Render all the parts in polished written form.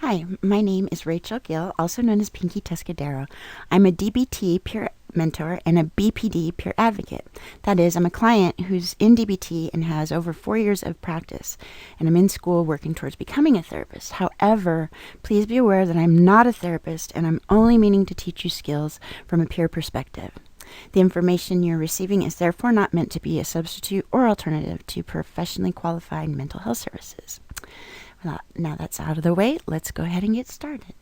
Hi, my name is Rachel Gill, also known as Pinky Tuscadero. I'm a DBT peer mentor and a BPD peer advocate. That is, I'm a client who's in DBT and has over 4 years of practice, and I'm in school working towards becoming a therapist. However, please be aware that I'm not a therapist and I'm only meaning to teach you skills from a peer perspective. The information you're receiving is therefore not meant to be a substitute or alternative to professionally qualified mental health services. Well, now that's out of the way, let's go ahead and get started.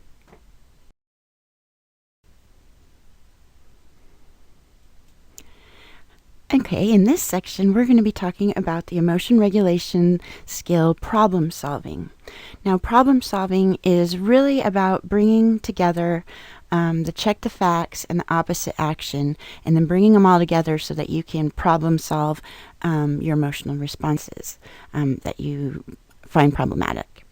Okay, in this section, we're going to be talking about the emotion regulation skill problem solving. Now, problem solving is really about bringing together the check the facts and the opposite action, and then bringing them all together so that you can problem solve your emotional responses that you find problematic.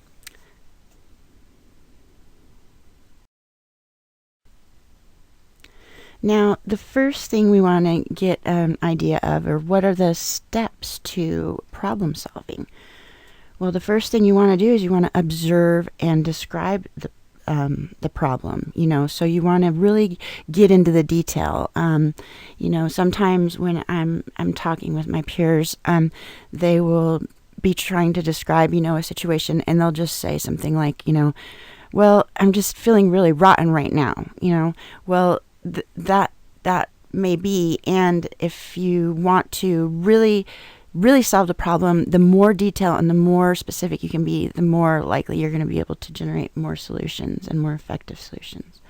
Now, the first thing we want to get an idea of are what are the steps to problem solving. Well, the first thing you want to do is you want to observe and describe the problem, so you want to really get into the detail. Sometimes when I'm talking with my peers, they will be trying to describe, a situation, and they'll just say something like, well, I'm just feeling really rotten right now, well, that may be, and if you want to really solve the problem, the more detail and the more specific you can be, the more likely you're going to be able to generate more solutions and more effective solutions.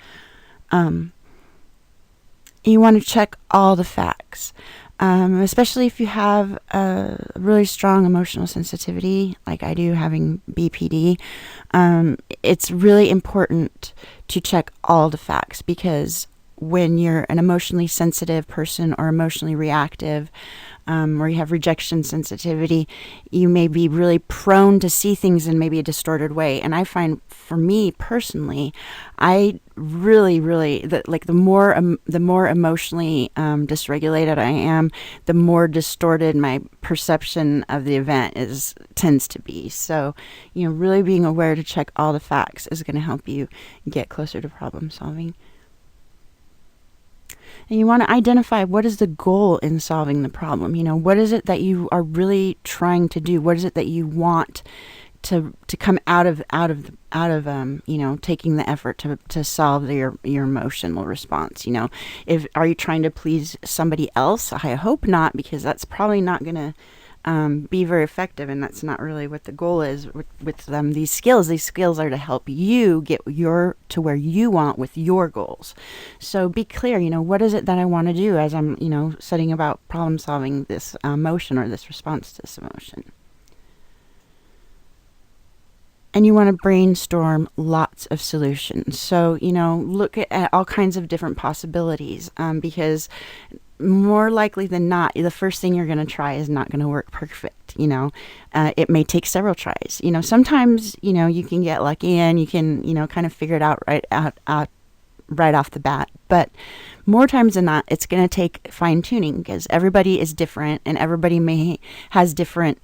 You want to check all the facts, especially if you have a really strong emotional sensitivity, like I do, having BPD. It's really important to check all the facts, because when you're an emotionally sensitive person or emotionally reactive, or you have rejection sensitivity, you may be really prone to see things in maybe a distorted way. And I find, for me personally, I really, the more emotionally dysregulated I am, the more distorted my perception of the event tends to be. So, really being aware to check all the facts is going to help you get closer to problem solving. And you want to identify what is the goal in solving the problem. What is it that you are really trying to do? What is it that you want to come out of taking the effort to solve your emotional response? Are you trying to please somebody else? I hope not, because that's probably not going to be very effective, and that's not really what the goal is with these skills. These skills are to help you get to where you want with your goals. So be clear, what is it that I want to do as I'm, studying about problem solving this emotion or this response to this emotion. And you want to brainstorm lots of solutions. So, look at all kinds of different possibilities, because more likely than not, the first thing you're going to try is not going to work perfect. It may take several tries. Sometimes, you can get lucky and you can, kind of figure it out right off the bat. But more times than not, it's going to take fine tuning, because everybody is different and everybody has different,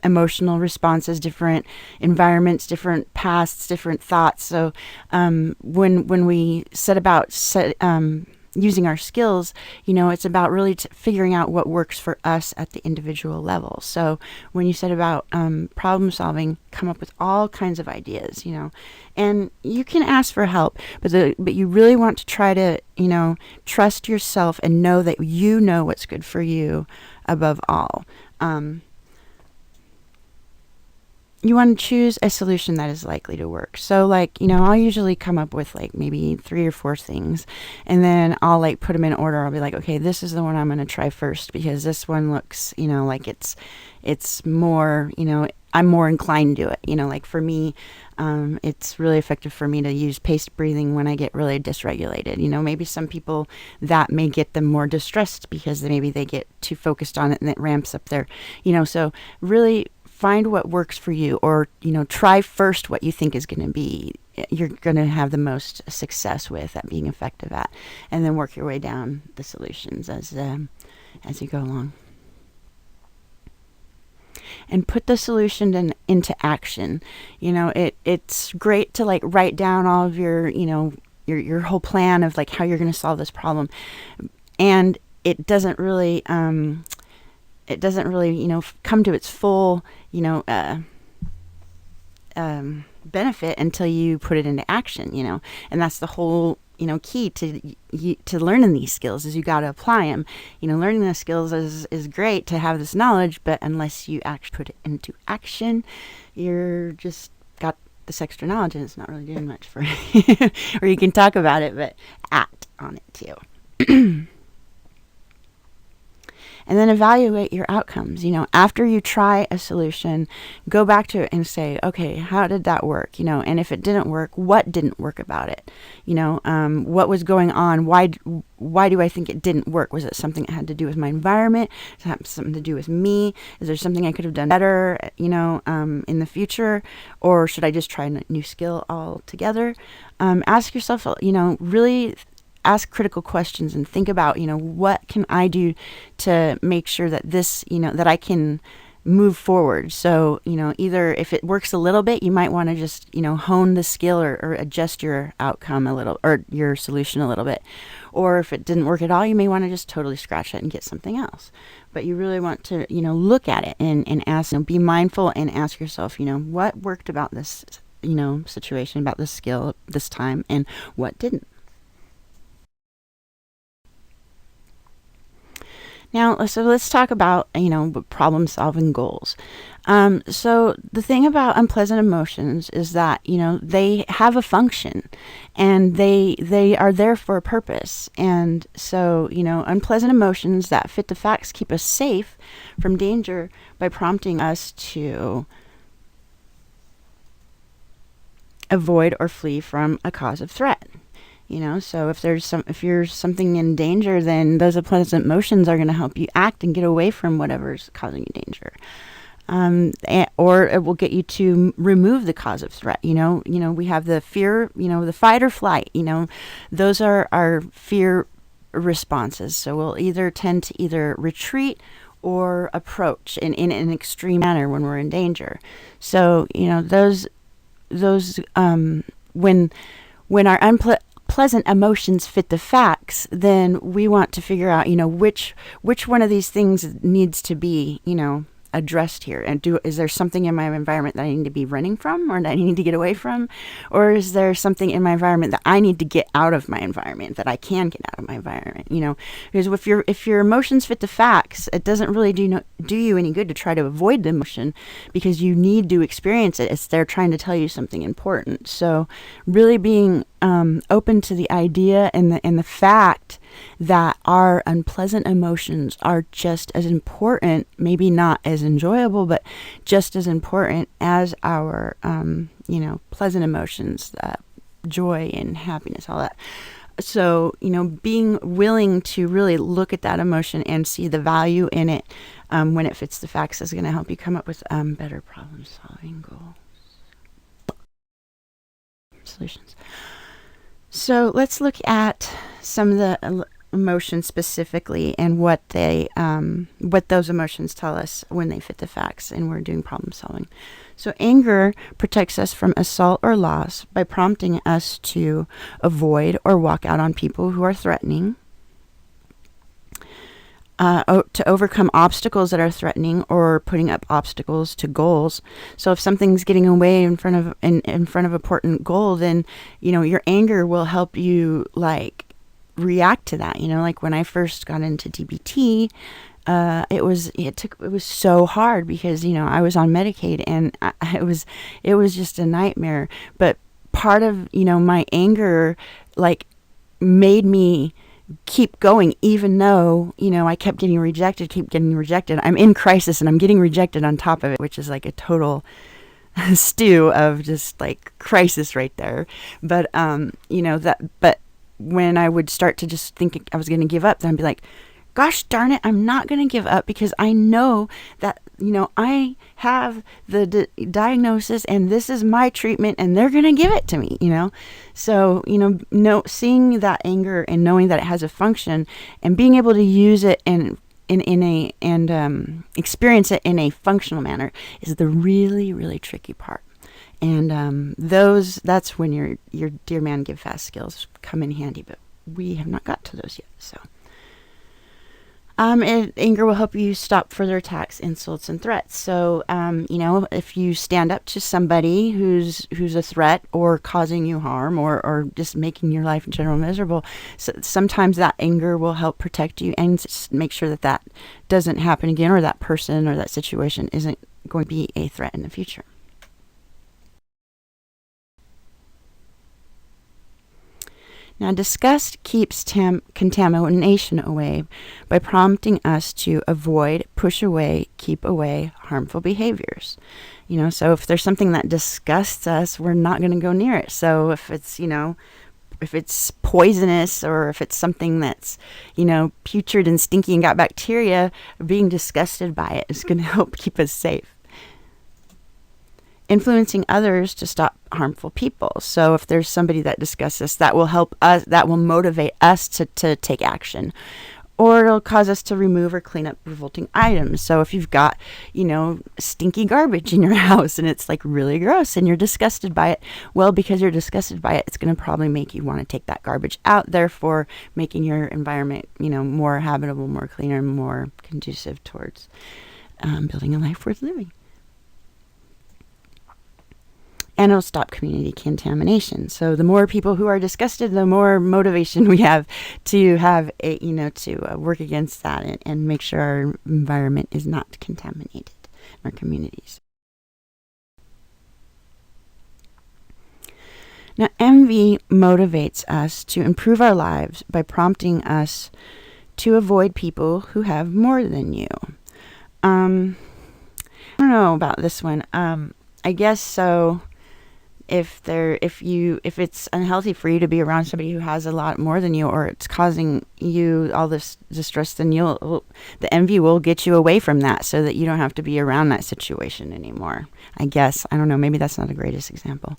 emotional responses, different environments, different pasts, different thoughts. So when we set about using our skills, it's about really figuring out what works for us at the individual level. So when you set about problem solving, come up with all kinds of ideas, and you can ask for help, but you really want to try to, trust yourself and know that you know what's good for you above all. You want to choose a solution that is likely to work. So I'll usually come up with maybe 3 or 4 things, and then I'll put them in order. I'll be like, okay, this is the one I'm going to try first, because this one looks, like it's more, I'm more inclined to it. For me, it's really effective for me to use paced breathing when I get really dysregulated. Maybe some people that may get them more distressed because maybe they get too focused on it and it ramps up their, so really find what works for you, or, try first what you think is going to be, you're going to have the most success with at being effective at, and then work your way down the solutions as you go along. and put the solution into action. It's great to like write down all of your, your whole plan of like how you're going to solve this problem. And it doesn't really, come to its full, benefit until you put it into action, and that's the whole, key to learning these skills is you got to apply them. Learning the skills is great to have this knowledge, but unless you actually put it into action, you're just got this extra knowledge and it's not really doing much for you. Or you can talk about it, but act on it too. And then evaluate your outcomes. After you try a solution, go back to it and say, okay, how did that work? And if it didn't work, what didn't work about it? What was going on? Why do I think it didn't work? Was it something that had to do with my environment? Does it have something to do with me? Is there something I could have done better, in the future? Or should I just try a new skill altogether? Ask yourself, really ask critical questions and think about, what can I do to make sure that this, that I can move forward. So, either if it works a little bit, you might want to just, hone the skill or adjust your outcome a little, or your solution a little bit. Or if it didn't work at all, you may want to just totally scratch it and get something else. But you really want to, look at it and ask, be mindful and ask yourself, what worked about this, situation, about this skill this time, and what didn't. Now, so let's talk about, problem-solving goals. So the thing about unpleasant emotions is that, they have a function and they are there for a purpose. And so, unpleasant emotions that fit the facts keep us safe from danger by prompting us to avoid or flee from a cause of threat. So if you're something in danger, then those unpleasant emotions are going to help you act and get away from whatever's causing you danger. Or it will get you to remove the cause of threat. We have the fear, the fight or flight, those are our fear responses. So we'll either tend to either retreat or approach in an extreme manner when we're in danger. So, those when our pleasant emotions fit the facts, then we want to figure out, which one of these things needs to be, addressed here. And is there something in my environment that I need to be running from, or that I need to get away from? Or is there something in my environment that I need to get out of my environment, that I can get out of my environment? Because if your emotions fit the facts, it doesn't really do you any good to try to avoid the emotion, because you need to experience it. It's they're trying to tell you something important. So really being open to the idea and the fact that our unpleasant emotions are just as important, maybe not as enjoyable, but just as important as our, pleasant emotions, joy and happiness, all that. So, being willing to really look at that emotion and see the value in it when it fits the facts is going to help you come up with better problem-solving goals. Solutions. So let's look at some of the emotions specifically and what those emotions tell us when they fit the facts and we're doing problem solving. So anger protects us from assault or loss by prompting us to avoid or walk out on people who are threatening. To overcome obstacles that are threatening, or putting up obstacles to goals. So if something's getting away in front of an important goal, then your anger will help you react to that. Like when I first got into DBT, it was so hard because I was on Medicaid and it was just a nightmare. But part of my anger made me keep going, even though I keep getting rejected. I'm in crisis and I'm getting rejected on top of it, which is like a total stew of just crisis right there. But but when I would start to just think I was going to give up, then I'd be like, gosh darn it, I'm not going to give up, because I know that I have the diagnosis and this is my treatment and they're going to give it to me, So, seeing that anger and knowing that it has a function and being able to use it and in a and experience it in a functional manner is the really, really tricky part. And that's when your dear man give fast skills come in handy, but we have not got to those yet. So anger will help you stop further attacks, insults, and threats. So, if you stand up to somebody who's a threat or causing you harm or just making your life in general miserable, so sometimes that anger will help protect you and make sure that doesn't happen again, or that person or that situation isn't going to be a threat in the future. Now, disgust keeps contamination away by prompting us to avoid, push away, keep away harmful behaviors. So if there's something that disgusts us, we're not going to go near it. So if it's poisonous, or if it's something that's, putrid and stinky and got bacteria, being disgusted by it is going to help keep us safe. Influencing others to stop harmful people. So if there's somebody that disgusts us, that will help us, that will motivate us to take action. Or it'll cause us to remove or clean up revolting items. So if you've got, stinky garbage in your house and it's like really gross and you're disgusted by it, well, because you're disgusted by it, it's going to probably make you want to take that garbage out, therefore making your environment, more habitable, more cleaner, more conducive towards building a life worth living. And it'll stop community contamination. So the more people who are disgusted, the more motivation we have to work against that and make sure our environment is not contaminated in our communities. Now, envy motivates us to improve our lives by prompting us to avoid people who have more than you. I don't know about this one. I guess so. If it's unhealthy for you to be around somebody who has a lot more than you, or it's causing you all this distress, then the envy will get you away from that, so that you don't have to be around that situation anymore. I guess, I don't know, maybe that's not the greatest example.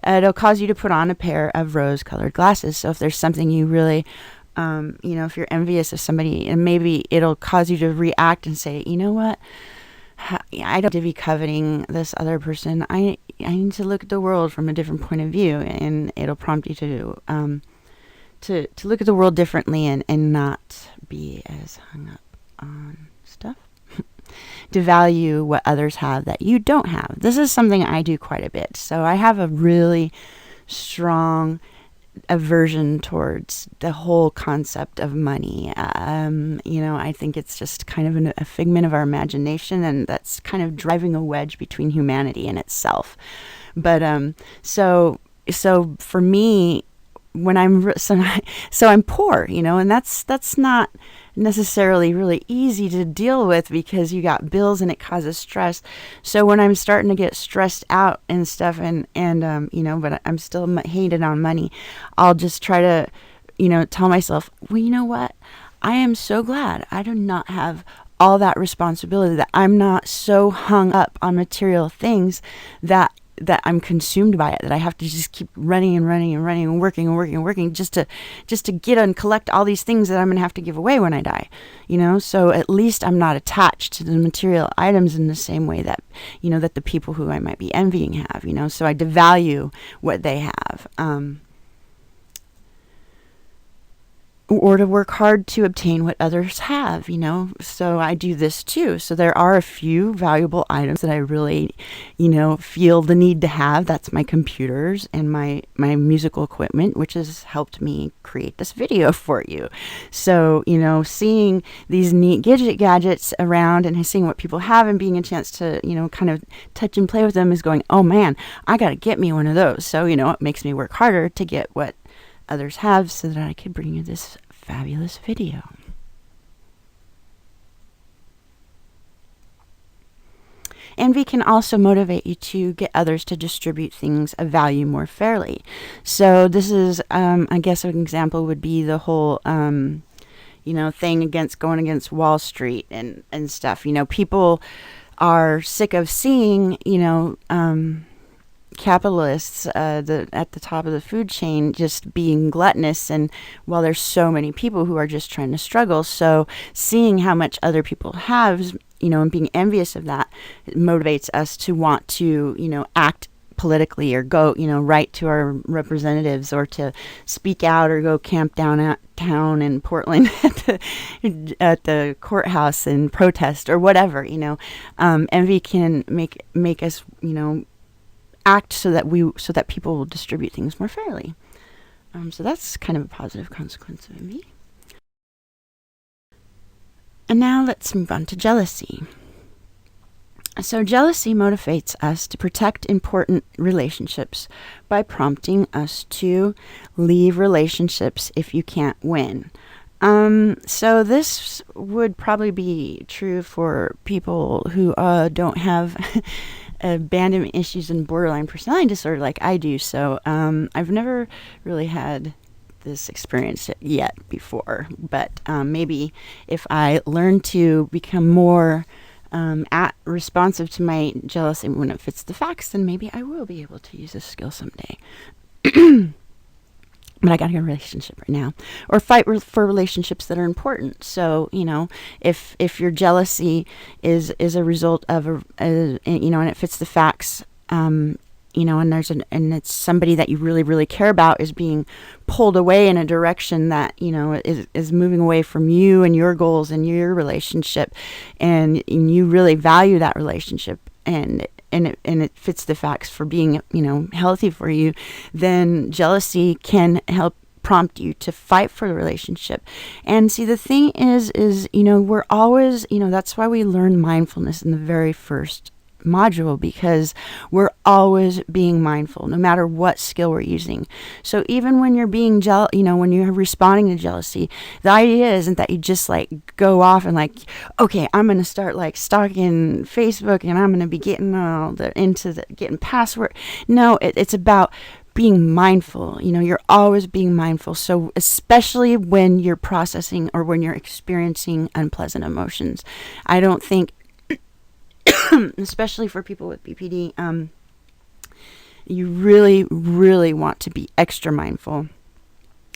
It'll cause you to put on a pair of rose-colored glasses. So if there's something you really, if you're envious of somebody, and maybe it'll cause you to react and say, you know what? I don't need to be coveting this other person. I need to look at the world from a different point of view, and it'll prompt you to look at the world differently and not be as hung up on stuff. To value what others have that you don't have. This is something I do quite a bit. So I have a really strong aversion towards the whole concept of money. I think it's just kind of a figment of our imagination, and that's kind of driving a wedge between humanity and itself. But so for me, when I'm poor, and that's not necessarily really easy to deal with, because you got bills and it causes stress. So when I'm starting to get stressed out and stuff, and but I'm still hated on money, I'll just try to, tell myself, well, you know what? I am so glad I do not have all that responsibility, that I'm not so hung up on material things that I'm consumed by it, that I have to just keep running and working just to get and collect all these things that I'm going to have to give away when I die, so at least I'm not attached to the material items in the same way that, that the people who I might be envying have, so I devalue what they have. Or to work hard to obtain what others have, so I do this too. So there are a few valuable items that I really, feel the need to have. That's my computers and my musical equipment, which has helped me create this video for you. So, seeing these neat gadgets around and seeing what people have and being a chance to, kind of touch and play with them is going, oh man, I got to get me one of those. So, it makes me work harder to get what others have, so that I could bring you this fabulous video. Envy can also motivate you to get others to distribute things of value more fairly. So this is, I guess an example would be the whole, thing going against Wall Street and stuff. People are sick of seeing, capitalists at the top of the food chain just being gluttonous, and while there's so many people who are just trying to struggle, so seeing how much other people have, and being envious of that, it motivates us to want to, act politically, or go, write to our representatives, or to speak out, or go camp downtown in Portland at the courthouse and protest, or whatever. Envy can make us, act so that people will distribute things more fairly. So that's kind of a positive consequence of envy. And now let's move on to jealousy. So jealousy motivates us to protect important relationships by prompting us to leave relationships if you can't win. So this would probably be true for people who don't have abandonment issues and borderline personality disorder like I do. So I've never really had this experience yet before, but maybe if I learn to become more responsive to my jealousy when it fits the facts, then maybe I will be able to use this skill someday. But I got a relationship right now, or fight for relationships that are important. So, if your jealousy is a result of and it fits the facts, and it's somebody that you really, really care about is being pulled away in a direction that, is moving away from you and your goals and your relationship, and you really value that relationship, and it fits the facts for being, healthy for you, then jealousy can help prompt you to fight for the relationship. And see, the thing is, we're always, that's why we learn mindfulness in the very first module, because we're always being mindful no matter what skill we're using. So even when you're being when you're responding to jealousy, the idea isn't that you just go off and okay, I'm going to start stalking Facebook, and I'm going to be getting getting password. No, it's about being mindful. You're always being mindful. So especially when you're processing or when you're experiencing unpleasant emotions, I don't think especially for people with BPD, you really, really want to be extra mindful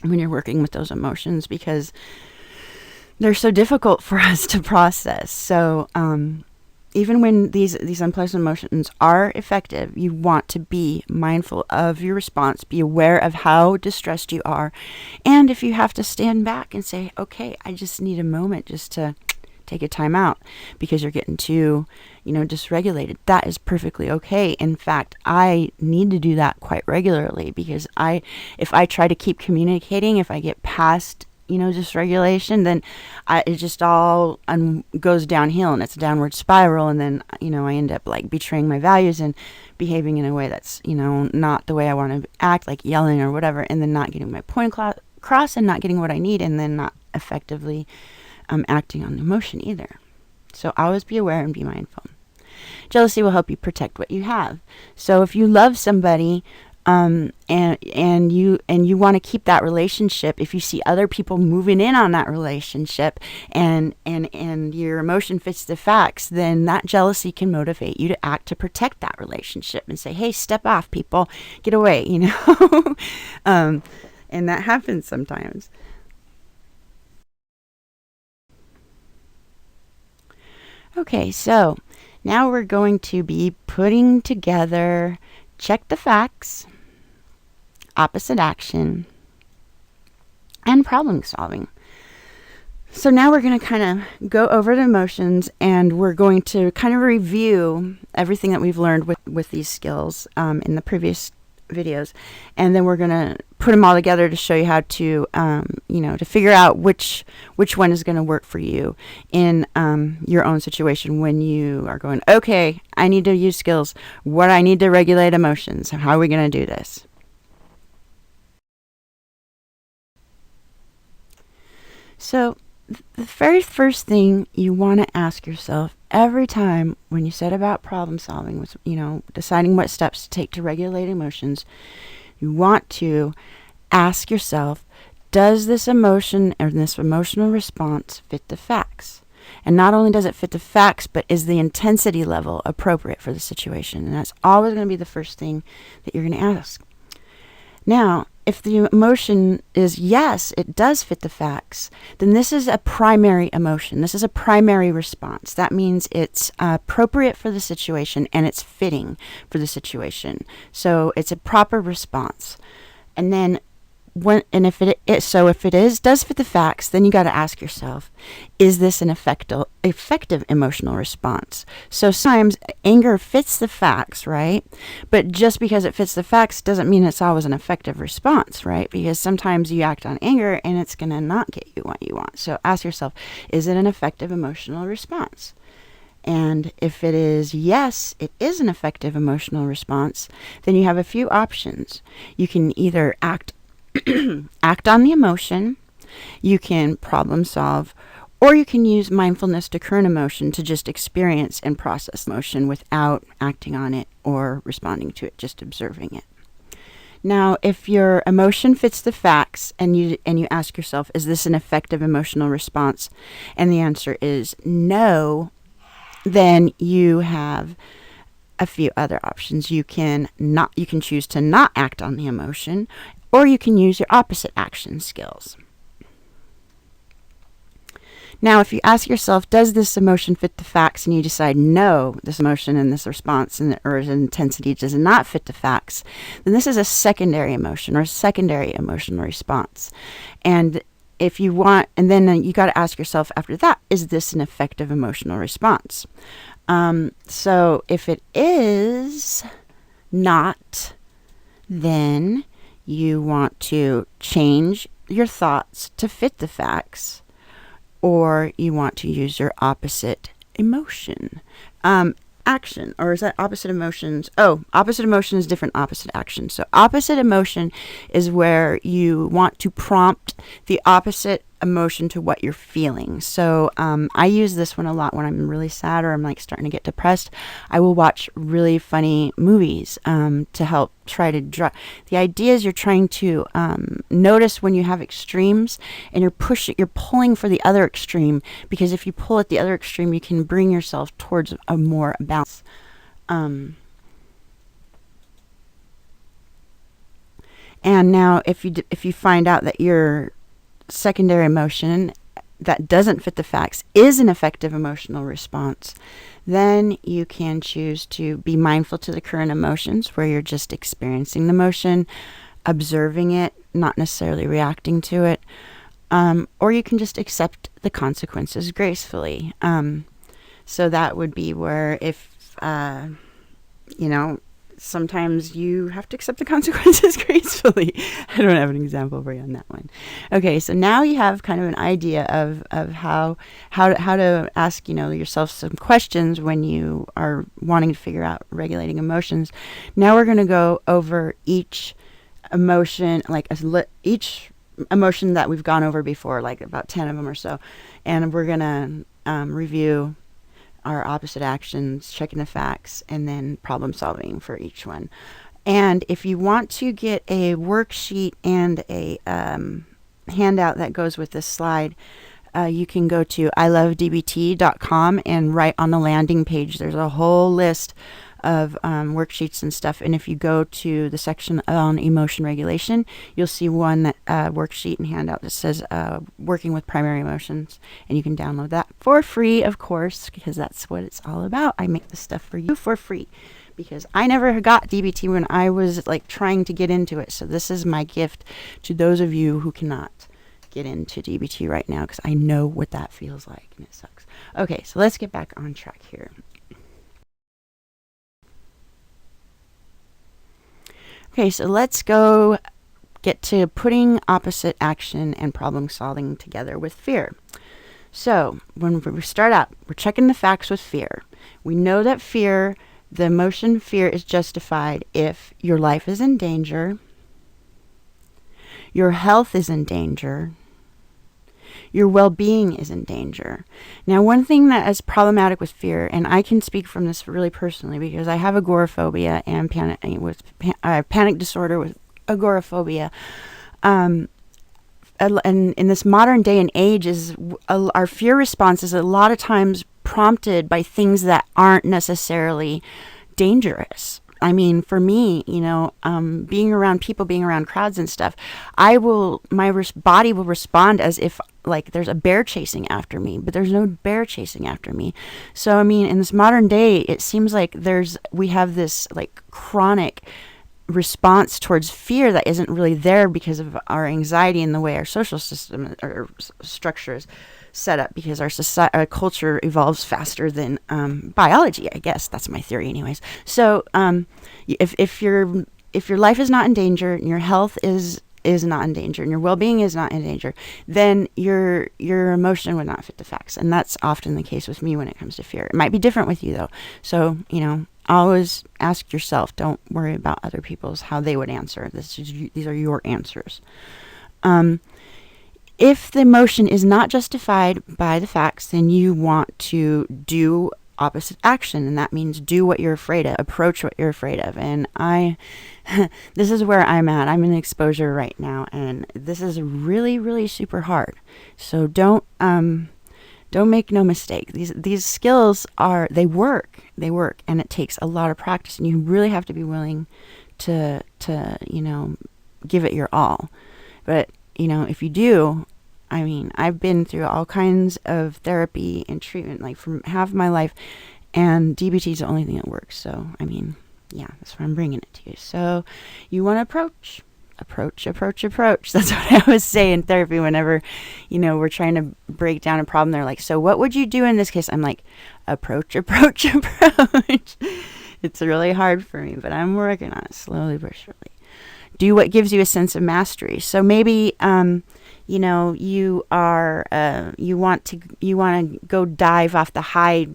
when you're working with those emotions, because they're so difficult for us to process. So even when these unpleasant emotions are effective, you want to be mindful of your response, be aware of how distressed you are, and if you have to stand back and say, okay, I just need a moment just to take a time out because you're getting too, dysregulated, that is perfectly okay. In fact, I need to do that quite regularly, because if I try to keep communicating, if I get past, dysregulation, then it just all goes downhill, and it's a downward spiral. And then, I end up betraying my values and behaving in a way that's, not the way I want to act, like yelling or whatever, and then not getting my point across and not getting what I need, and then not effectively acting on emotion either. So always be aware and be mindful. Jealousy will help you protect what you have. So if you love somebody, and you want to keep that relationship, if you see other people moving in on that relationship, and your emotion fits the facts, then that jealousy can motivate you to act to protect that relationship and say, hey, step off, people, get away, and that happens sometimes. Okay, so now we're going to be putting together check the facts, opposite action, and problem solving. So now we're going to kind of go over the emotions, and we're going to kind of review everything that we've learned with these skills in the previous videos, and then we're going to put them all together to show you how to to figure out which one is going to work for you in your own situation when you are going, okay, I need to use skills, what I need to regulate emotions, how are we going to do this? So the very first thing you want to ask yourself every time when you set about problem solving, with deciding what steps to take to regulate emotions, you want to ask yourself, does this emotion or this emotional response fit the facts? And not only does it fit the facts, but is the intensity level appropriate for the situation? And that's always going to be the first thing that you're going to ask. Now, if the emotion is yes, it does fit the facts, then this is a primary emotion. This is a primary response. That means it's appropriate for the situation and it's fitting for the situation. So it's a proper response. And then if it does fit the facts, then you got to ask yourself, is this an effective emotional response? So sometimes anger fits the facts, right? But just because it fits the facts doesn't mean it's always an effective response, right? Because sometimes you act on anger and it's going to not get you what you want. So ask yourself, is it an effective emotional response? And if it is yes, it is an effective emotional response, then you have a few options. You can either act on the emotion, you can problem solve, or you can use mindfulness to current emotion to just experience and process emotion without acting on it or responding to it, just observing it. Now, if your emotion fits the facts and you ask yourself, is this an effective emotional response? And the answer is no, then you have a few other options. You can choose to not act on the emotion, or you can use your opposite action skills. Now, if you ask yourself, does this emotion fit the facts, and you decide no, this emotion and this response or intensity does not fit the facts, then this is a secondary emotion or a secondary emotional response. And if you want, and then you got to ask yourself after that, is this an effective emotional response? So if it is not, then you want to change your thoughts to fit the facts, or you want to use your opposite emotion. Action, or is that opposite emotions? Oh, opposite emotion is different opposite action. So opposite emotion is where you want to prompt the opposite emotion to what you're feeling. So I use this one a lot when I'm really sad or I'm like starting to get depressed. I will watch really funny movies to help try to draw. The idea is you're trying to notice when you have extremes and you're pulling for the other extreme, because if you pull at the other extreme, you can bring yourself towards a more balance. And now if you find out that your secondary emotion that doesn't fit the facts is an effective emotional response, then you can choose to be mindful to the current emotions, where you're just experiencing the emotion, observing it, not necessarily reacting to it, or you can just accept the consequences gracefully. So that would be where if sometimes you have to accept the consequences gracefully. I don't have an example for you on that one. Okay, so now you have kind of an idea of how to ask yourself some questions when you are wanting to figure out regulating emotions. Now we're going to go over each emotion, each emotion that we've gone over before, like about 10 of them or so, and we're going to review our opposite actions, checking the facts, and then problem solving for each one. And if you want to get a worksheet and a handout that goes with this slide, you can go to ilovedbt.com, and right on the landing page there's a whole list of worksheets and stuff. And if you go to the section on emotion regulation, you'll see one that worksheet and handout that says working with primary emotions, and you can download that for free, of course, because that's what it's all about. I make this stuff for you for free because I never got DBT when I was trying to get into it. So this is my gift to those of you who cannot get into DBT right now, because I know what that feels like and it sucks. Okay, so let's get back on track here. Okay, so let's go get to putting opposite action and problem solving together with fear. So when we start out, we're checking the facts with fear. We know that fear, the emotion fear, is justified if your life is in danger, your health is in danger, your well-being is in danger. Now, one thing that is problematic with fear, and I can speak from this really personally because I have agoraphobia and panic disorder with agoraphobia. and in this modern day and age is our fear response is a lot of times prompted by things that aren't necessarily dangerous. I mean, for me, being around people, being around crowds and stuff, my body will respond as if like there's a bear chasing after me, but there's no bear chasing after me. So, I mean, in this modern day, it seems like we have this like chronic response towards fear that isn't really there because of our anxiety and the way our social system or structure is set up, because our culture evolves faster than biology. I guess that's my theory, anyways. So if your life is not in danger and your health is not in danger and your well-being is not in danger, then your emotion would not fit the facts, and that's often the case with me when it comes to fear. It might be different with you though. So always ask yourself. Don't worry about other people's how they would answer. These are your answers. If the emotion is not justified by the facts, then you want to do opposite action, and that means do what you're afraid of, approach what you're afraid of. And this is where I'm at. I'm in exposure right now, and this is really, really super hard. So don't make no mistake. These skills they work, and it takes a lot of practice, and you really have to be willing to give it your all. But if you do, I mean, I've been through all kinds of therapy and treatment, like from half my life, and DBT is the only thing that works. So, I mean, yeah, that's why I'm bringing it to you. So, you want to approach. That's what I always say in therapy whenever, we're trying to break down a problem. They're like, so what would you do in this case? I'm like, approach. It's really hard for me, but I'm working on it slowly but surely. Do what gives you a sense of mastery. So maybe, you want to go dive off the high,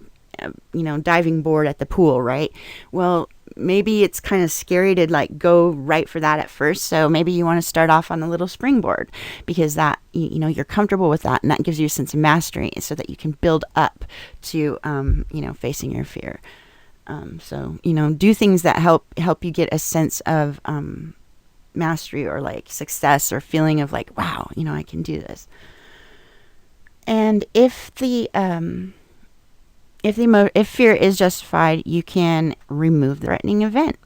diving board at the pool, right? Well, maybe it's kind of scary to like go right for that at first. So maybe you want to start off on a little springboard, because that, you're comfortable with that, and that gives you a sense of mastery so that you can build up to, facing your fear. So, do things that help you get a sense of, mastery or like success or feeling of like, wow, I can do this. And if fear is justified, you can remove the threatening event.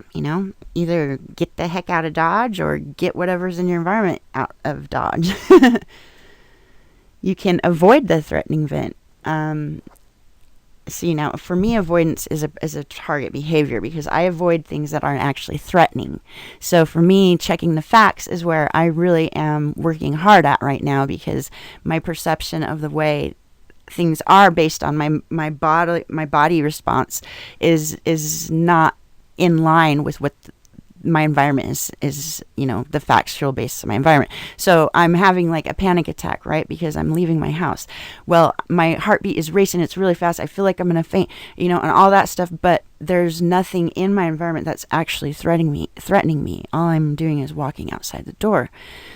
Either get the heck out of Dodge or get whatever's in your environment out of Dodge. You can avoid the threatening event. See, now for me, avoidance is a target behavior, because I avoid things that aren't actually threatening. So for me, checking the facts is where I really am working hard at right now, because my perception of the way things are based on my body response is not in line with what my environment is the factual basis of my environment. So I'm having like a panic attack, right? Because I'm leaving my house. Well, my heartbeat is racing. It's really fast. I feel like I'm going to faint, and all that stuff. But there's nothing in my environment that's actually threatening me. All I'm doing is walking outside the door.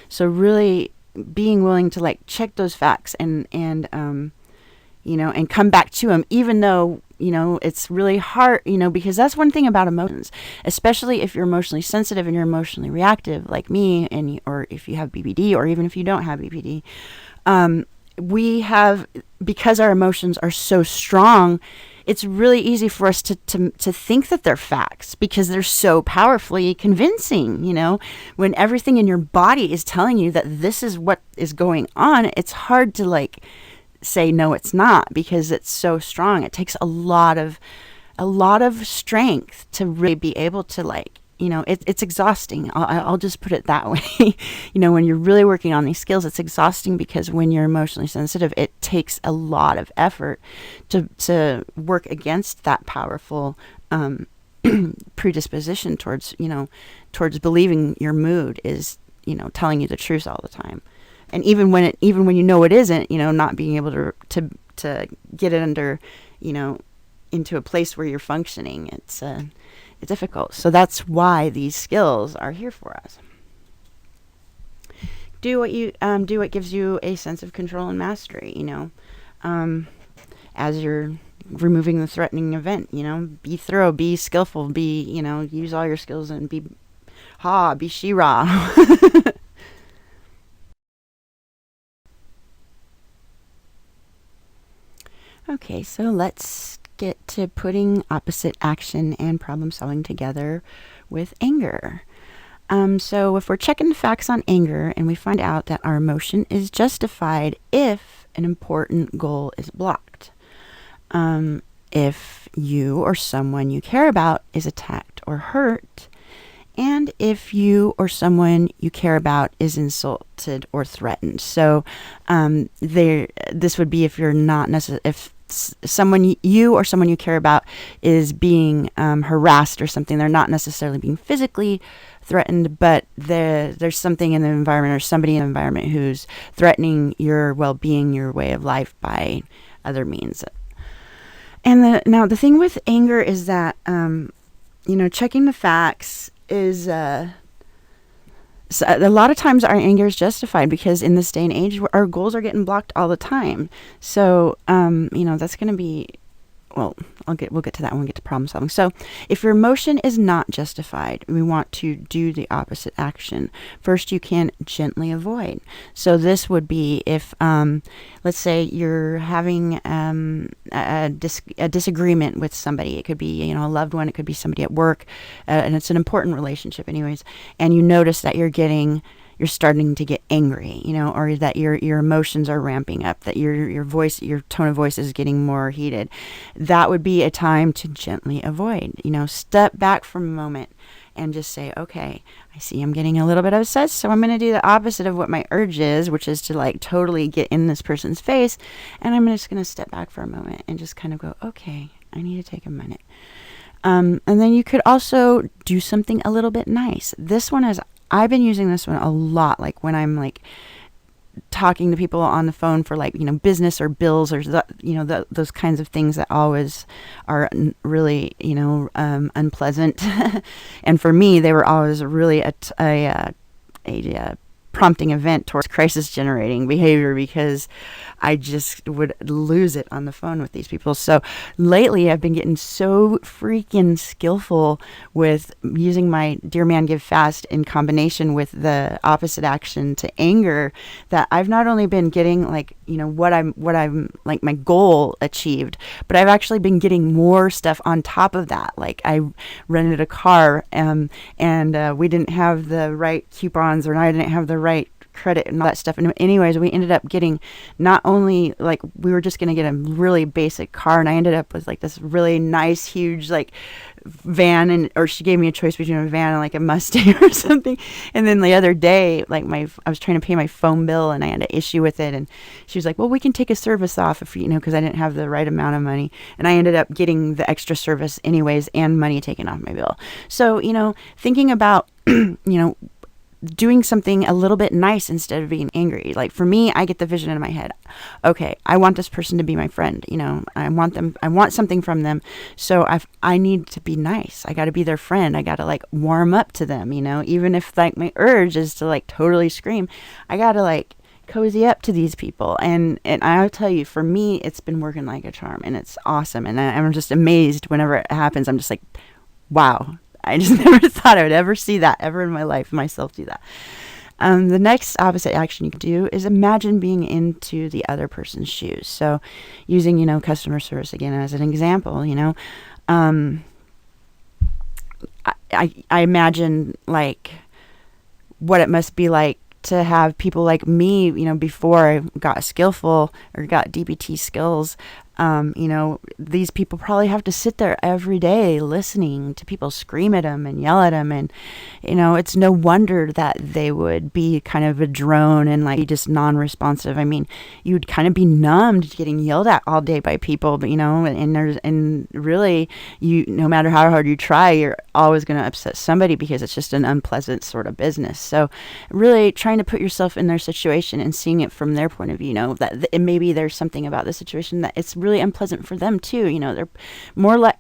So really being willing to like check those facts and come back to them, even though it's really hard, because that's one thing about emotions, especially if you're emotionally sensitive and you're emotionally reactive like me, or if you have BPD, or even if you don't have BPD, because our emotions are so strong, it's really easy for us to think that they're facts, because they're so powerfully convincing. When everything in your body is telling you that this is what is going on, it's hard to like say no, it's not, because it's so strong. It takes a lot of strength to really be able to like, it's exhausting. I'll just put it that way. When you're really working on these skills, it's exhausting, because when you're emotionally sensitive, it takes a lot of effort to work against that powerful predisposition towards believing your mood is telling you the truth all the time. And even when it isn't, not being able to get it under, into a place where you're functioning, it's difficult. So that's why these skills are here for us. Do what gives you a sense of control and mastery. As you're removing the threatening event. Be thorough, be skillful, use all your skills and be She-Ra. Okay, so let's get to putting opposite action and problem solving together with anger. So if we're checking the facts on anger and we find out that our emotion is justified if an important goal is blocked, if you or someone you care about is attacked or hurt, and if you or someone you care about is insulted or threatened. So this would be if you're not necessarily, if someone you or someone you care about is being harassed or something. They're not necessarily being physically threatened, but there's something in the environment or somebody in the environment who's threatening your well-being, your way of life by other means. And now the thing with anger is that checking the facts is so a lot of times our anger is justified because in this day and age our goals are getting blocked all the time. So that's going to be, well, we'll get to that when we get to problem solving. So if your emotion is not justified, we want to do the opposite action. First, you can gently avoid. So this would be if, let's say you're having a disagreement with somebody. It could be, a loved one. It could be somebody at work, and it's an important relationship anyways. And you notice that you're starting to get angry, or that your emotions are ramping up, that your voice, your tone of voice is getting more heated. That would be a time to gently avoid, step back for a moment and just say, okay, I see I'm getting a little bit upset, so I'm going to do the opposite of what my urge is, which is to totally get in this person's face. And I'm just going to step back for a moment and just kind of go, okay, I need to take a minute. And then you could also do something a little bit nice. I've been using this one a lot, when I'm talking to people on the phone for business or bills or those kinds of things that always are really unpleasant. And for me, they were always really a prompting event towards crisis generating behavior because I just would lose it on the phone with these people. So lately I've been getting so freaking skillful with using my Dear Man Give Fast in combination with the opposite action to anger that I've not only been getting what I'm my goal achieved, but I've actually been getting more stuff on top of that. I rented a car and we didn't have the right coupons, or I didn't have the right credit and all that stuff. And anyways, we ended up getting not only we were just going to get a really basic car, and I ended up with this really nice, huge van, or she gave me a choice between a van and a Mustang or something. And then the other day, I was trying to pay my phone bill and I had an issue with it, and she was like, well, we can take a service off if because I didn't have the right amount of money, and I ended up getting the extra service anyways and money taken off my bill. So thinking about doing something a little bit nice instead of being angry. For me, I get the vision in my head. Okay, I want this person to be my friend. I want something from them. So I need to be nice. I got to be their friend. I got to warm up to them, even if my urge is to totally scream. I got to cozy up to these people. And I'll tell you, for me, it's been working like a charm, and it's awesome. And I'm just amazed whenever it happens. I'm just wow. I just never thought I would ever see that ever in my life, myself do that. The next opposite action you can do is imagine being into the other person's shoes. So using, customer service again as an example, I imagine what it must be like to have people like me, before I got skillful or got DBT skills. These people probably have to sit there every day listening to people scream at them and yell at them. And, it's no wonder that they would be kind of a drone and be just non-responsive. I mean, you'd kind of be numbed getting yelled at all day by people, but, and really no matter how hard you try, you're always going to upset somebody because it's just an unpleasant sort of business. So really trying to put yourself in their situation and seeing it from their point of view, that maybe there's something about the situation that it's really unpleasant for them too. They're more,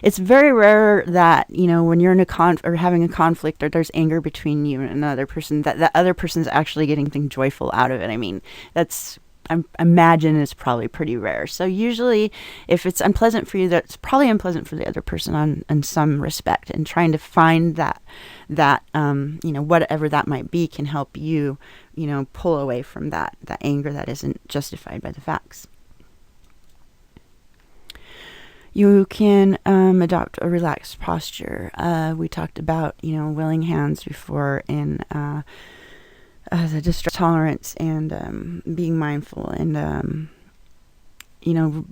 it's very rare that, when you're in or having a conflict or there's anger between you and another person, that other person's actually getting something joyful out of it. I mean, I imagine it's probably pretty rare. So usually if it's unpleasant for you, that's probably unpleasant for the other person in some respect, and trying to find that whatever that might be can help you, pull away from that anger that isn't justified by the facts. You can adopt a relaxed posture. We talked about, willing hands before in the distress tolerance and being mindful and, you know,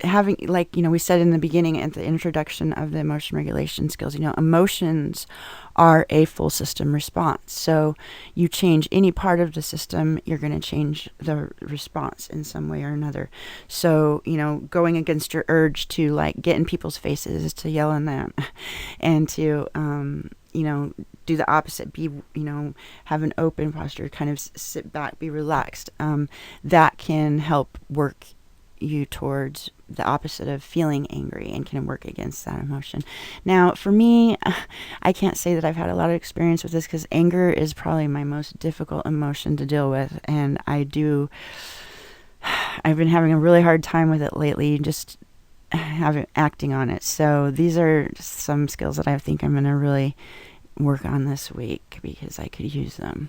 having, like, we said in the beginning at the introduction of the emotion regulation skills, emotions are a full system response. So you change any part of the system, you're going to change the response in some way or another. So, going against your urge to like get in people's faces, to yell at them and to, do the opposite, be, have an open posture, kind of sit back, be relaxed. That can help work you towards the opposite of feeling angry and can work against that emotion. Now, for me, I can't say that I've had a lot of experience with this because anger is probably my most difficult emotion to deal with. And I've been having a really hard time with it lately, just acting on it. So these are some skills that I think I'm going to really work on this week because I could use them.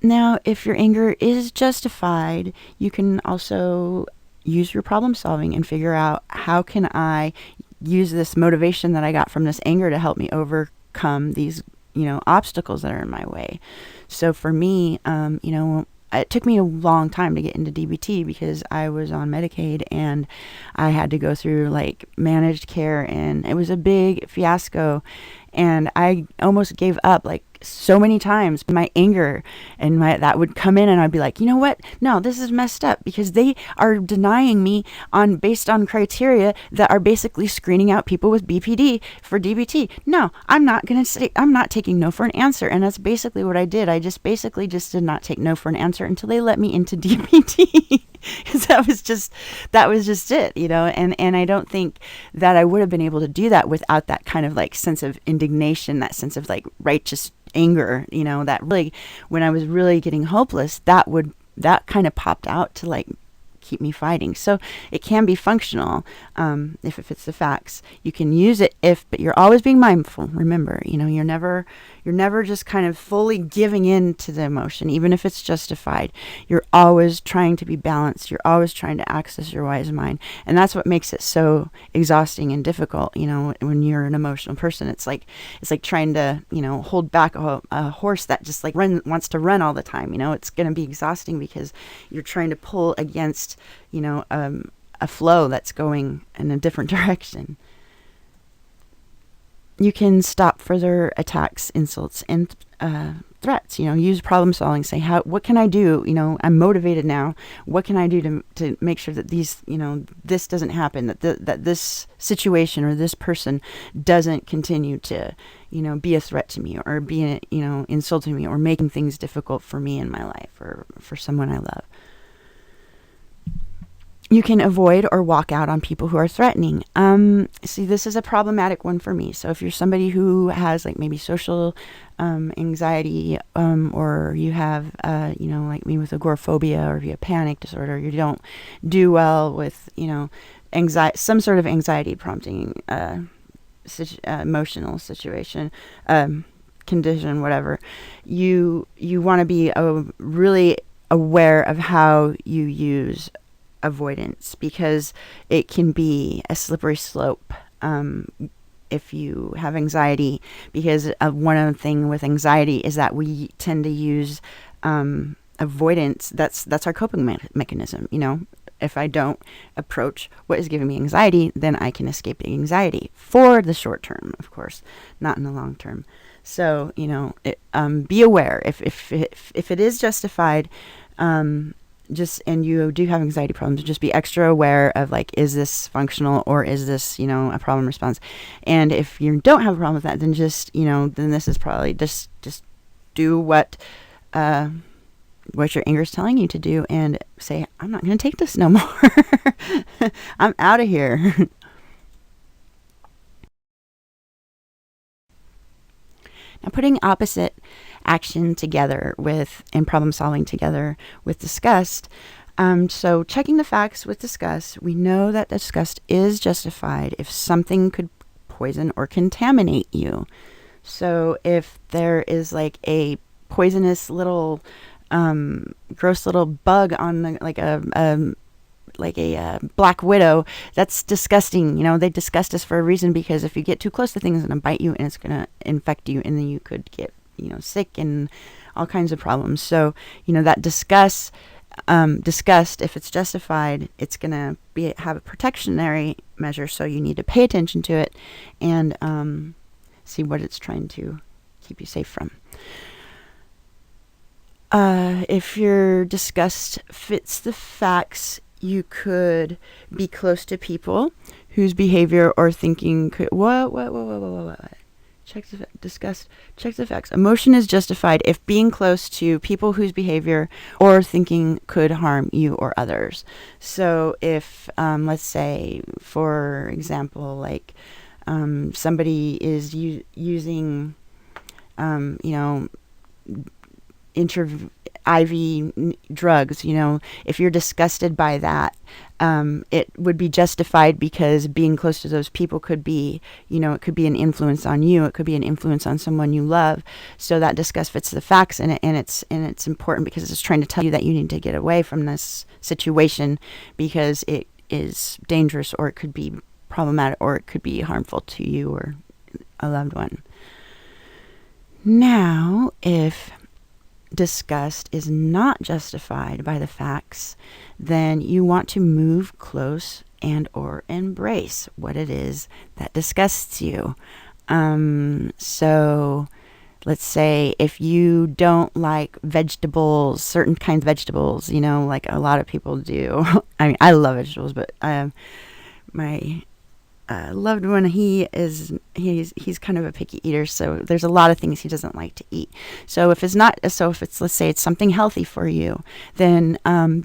Now, if your anger is justified, you can also use your problem solving and figure out, how can I use this motivation that I got from this anger to help me overcome these, obstacles that are in my way. So for me, it took me a long time to get into DBT because I was on Medicaid and I had to go through like managed care, and it was a big fiasco. And I almost gave up like so many times. My anger and that would come in, and I'd be like, you know what? No, this is messed up because they are denying me based on criteria that are basically screening out people with BPD for DBT. No, I'm not taking no for an answer. And that's basically what I did. I just did not take no for an answer until they let me into DBT. Because that was just it, and I don't think that I would have been able to do that without that kind of like sense of indignation, that sense of like righteous anger, that really, when I was really getting hopeless, that kind of popped out to like keep me fighting. So it can be functional if it fits the facts. You can use it but you're always being mindful. Remember, you're never just kind of fully giving in to the emotion, even if it's justified. You're always trying to be balanced. You're always trying to access your wise mind. And that's what makes it so exhausting and difficult, when you're an emotional person. It's like trying to, hold back a horse that just like wants to run all the time. It's going to be exhausting because you're trying to pull against, a flow that's going in a different direction. You can stop further attacks, insults, and threats. Use problem solving. Say, what can I do? I'm motivated now. What can I do to make sure that these, this doesn't happen, that this situation or this person doesn't continue to, be a threat to me, or be, insulting me, or making things difficult for me in my life or for someone I love. You can avoid or walk out on people who are threatening. See, this is a problematic one for me. So if you're somebody who has like maybe social anxiety, or you have, like me with agoraphobia, or if you have panic disorder, you don't do well with, anxiety, some sort of anxiety prompting emotional situation, condition, whatever. You want to be really aware of how you use avoidance, because it can be a slippery slope if you have anxiety, because one of the things with anxiety is that we tend to use avoidance. That's our coping mechanism. If I don't approach what is giving me anxiety, then I can escape the anxiety for the short term, of course, not in the long term. So be aware if it is justified. And you do have anxiety problems, just be extra aware of like, is this functional, or is this, a problem response? And if you don't have a problem with that, then just, then this is probably just do what your anger is telling you to do, and say, I'm not going to take this no more. I'm out of here. Now, putting opposite action together and problem solving together with disgust. So checking the facts with disgust, we know that disgust is justified if something could poison or contaminate you. So if there is like a poisonous little, gross little bug on like a black widow, that's disgusting. They disgust us for a reason, because if you get too close to things, it's going to bite you and it's going to infect you, and then you could get sick and all kinds of problems. So that disgust, if it's justified, it's going to have a protectionary measure. So you need to pay attention to it and see what it's trying to keep you safe from. If your disgust fits the facts, you could be close to people whose behavior or thinking could what? Check the facts. Emotion is justified if being close to people whose behavior or thinking could harm you or others. So if, let's say, for example, like somebody is using, IV drugs, if you're disgusted by that, it would be justified because being close to those people could be, it could be an influence on you. It could be an influence on someone you love. So that disgust fits the facts, and it's important because it's trying to tell you that you need to get away from this situation because it is dangerous, or it could be problematic, or it could be harmful to you or a loved one. Now, if disgust is not justified by the facts, then you want to move close and or embrace what it is that disgusts you. So let's say if you don't like vegetables, certain kinds of vegetables, like a lot of people do. I mean, I love vegetables, but my loved one, he's kind of a picky eater, so there's a lot of things he doesn't like to eat. So if it's let's say it's something healthy for you, then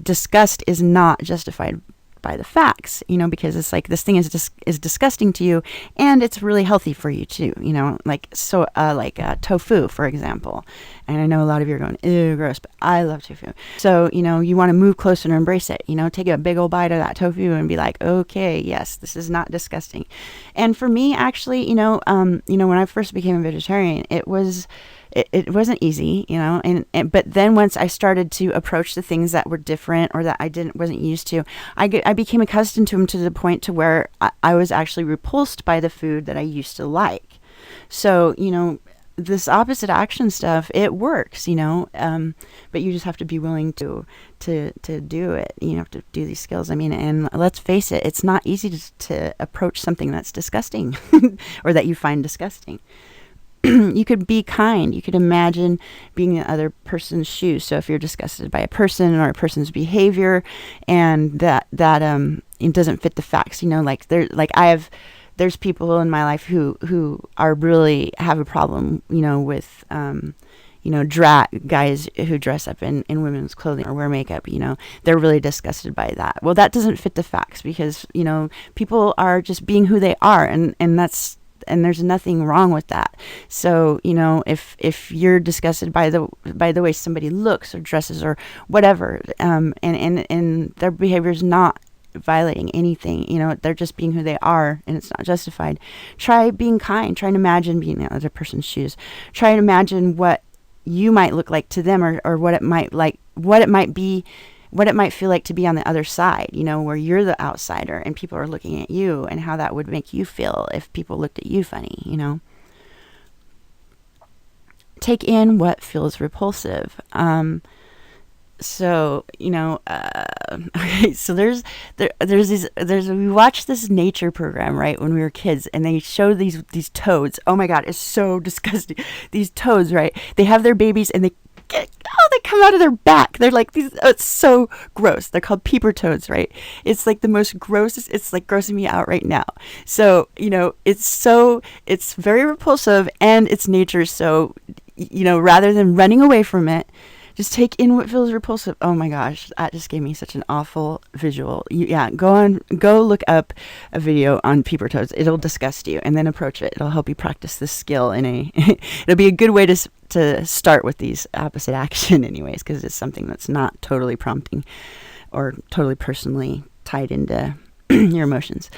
disgust is not justified by the facts, because it's like this thing is disgusting to you, and it's really healthy for you too, like tofu, for example. And I know a lot of you are going, ew, gross, but I love tofu. So, you want to move closer and embrace it, take a big old bite of that tofu and be like, okay, yes, this is not disgusting. And for me, actually, when I first became a vegetarian, it wasn't easy, but then once I started to approach the things that were different or that I wasn't used to, I became accustomed to them to the point to where I was actually repulsed by the food that I used to like. So, this opposite action stuff, it works, but you just have to be willing to do it. You have to do these skills. I mean, and let's face it, it's not easy to approach something that's disgusting or that you find disgusting. You could be kind. You could imagine being in the other person's shoes. So if you're disgusted by a person or a person's behavior, and that it doesn't fit the facts, there's people in my life who are really have a problem, with guys who dress up in women's clothing or wear makeup. They're really disgusted by that. Well, that doesn't fit the facts because people are just being who they are, and there's nothing wrong with that. So, if you're disgusted by the way somebody looks or dresses or whatever, and their behavior is not violating anything, they're just being who they are and it's not justified. Try being kind. Try and imagine being in the other person's shoes. Try and imagine what you might look like to them, or what it might feel like to be on the other side, where you're the outsider and people are looking at you, and how that would make you feel if people looked at you funny, Take in what feels repulsive. So, okay, so we watched this nature program, right, when we were kids, and they showed these toads. Oh my God, it's so disgusting. These toads, right, they have their babies and they come out of their back. They're like these, it's so gross. They're called peeper toads, right? It's like the most grossest, it's like grossing me out right now. So, it's very repulsive and it's nature. So, rather than running away from it, just take in what feels repulsive. Oh my gosh, that just gave me such an awful visual. Go look up a video on peeper toads. It'll disgust you, and then approach it. It'll help you practice this skill it'll be a good way to start with these opposite action anyways, because it's something that's not totally prompting or totally personally tied into your emotions.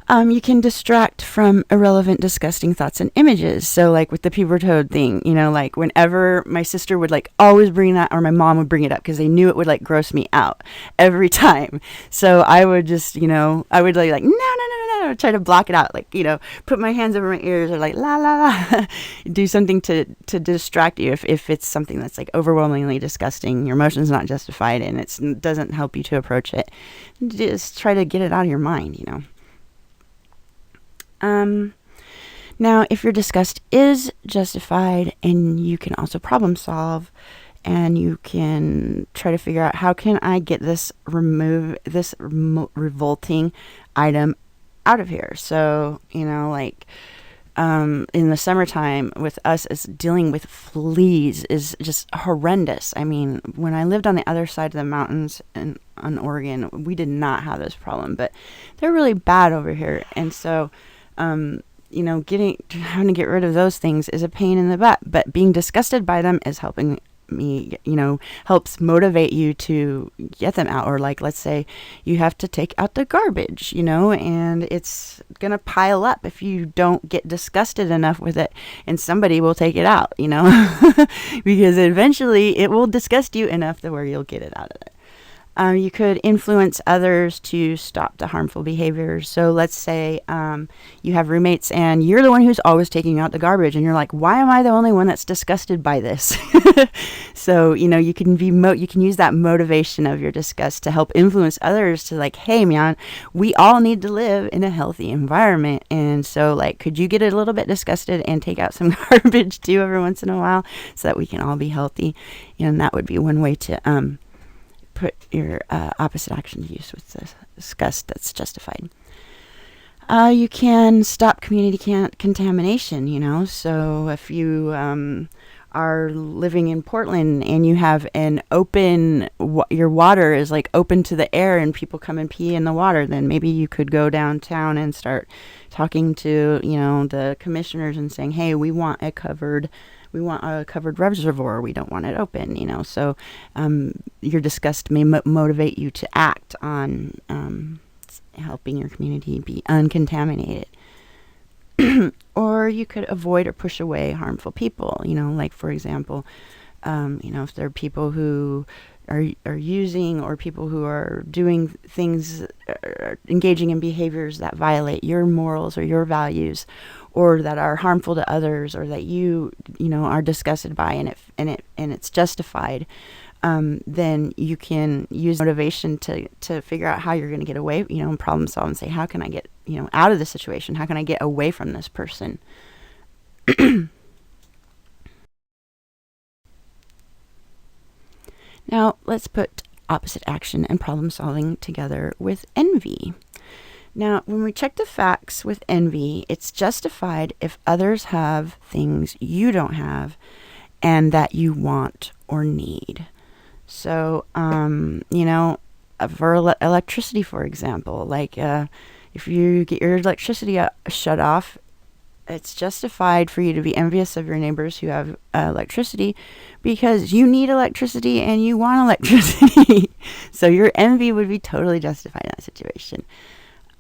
You can distract from irrelevant, disgusting thoughts and images. So, like with the puber toad thing, like whenever my sister would like always bring that, or my mom would bring it up because they knew it would like gross me out every time. So I would just, I would like no, no, no, no, no, try to block it out, like put my hands over my ears or like la la la, do something to distract you if it's something that's like overwhelmingly disgusting, your emotion's not justified, and it doesn't help you to approach it. Just try to get it out of your mind. Now, if your disgust is justified, and you can also problem solve, and you can try to figure out how can I get this revolting item out of here. So, like in the summertime with us, is dealing with fleas is just horrendous. I mean, when I lived on the other side of the mountains in Oregon, we did not have this problem, but they're really bad over here. And so having to get rid of those things is a pain in the butt, but being disgusted by them is helping me, helps motivate you to get them out. Or like, let's say you have to take out the garbage, and it's gonna pile up if you don't get disgusted enough with it, and somebody will take it out, because eventually it will disgust you enough to where you'll get it out of there. You could influence others to stop the harmful behaviors. So let's say you have roommates and you're the one who's always taking out the garbage, and you're like, why am I the only one that's disgusted by this? So, you can you can use that motivation of your disgust to help influence others to like, hey man, we all need to live in a healthy environment. And so like, could you get a little bit disgusted and take out some garbage too every once in a while so that we can all be healthy? And that would be one way to put your opposite action to use with the disgust that's justified. You can stop community contamination, so if you are living in Portland and you have an open, your water is like open to the air and people come and pee in the water, then maybe you could go downtown and start talking to, the commissioners and saying, hey, we want a covered reservoir. We don't want it open, So your disgust may motivate you to act on helping your community be uncontaminated. Or you could avoid or push away harmful people, like for example, if there are people who are using, or people who are doing things, engaging in behaviors that violate your morals or your values, or that are harmful to others, or that you are disgusted by, and it's justified, then you can use motivation to figure out how you're going to get away, and problem solve and say, how can I get out of this situation? How can I get away from this person? Now, let's put opposite action and problem solving together with envy. Now, when we check the facts with envy, it's justified if others have things you don't have and that you want or need. So, for electricity, for example, like if you get your electricity shut off, it's justified for you to be envious of your neighbors who have electricity, because you need electricity and you want electricity. So your envy would be totally justified in that situation.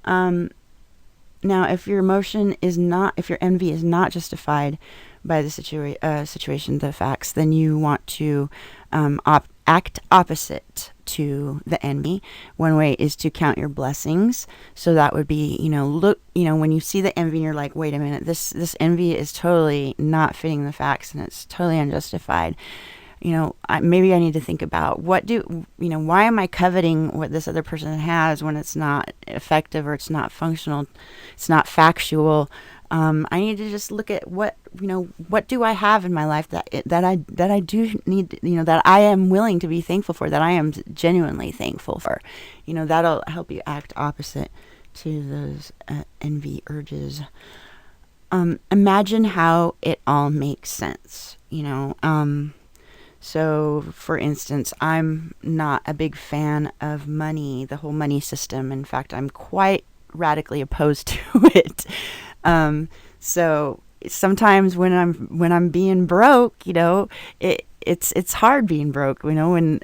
Now, if your envy is not justified by the situation, the facts, then you want to act opposite to the envy. One way is to count your blessings. So that would be, look, when you see the envy and you're like, wait a minute, this envy is totally not fitting the facts and it's totally unjustified. Maybe I need to think about why am I coveting what this other person has when it's not effective, or it's not functional, it's not factual. I need to just look at what do I have in my life that I do need, that I am willing to be thankful for, that I am genuinely thankful for. That'll help you act opposite to those envy urges. Imagine how it all makes sense, So, for instance, I'm not a big fan of money, the whole money system. In fact, I'm quite radically opposed to it. So sometimes when I'm being broke, it's hard being broke. When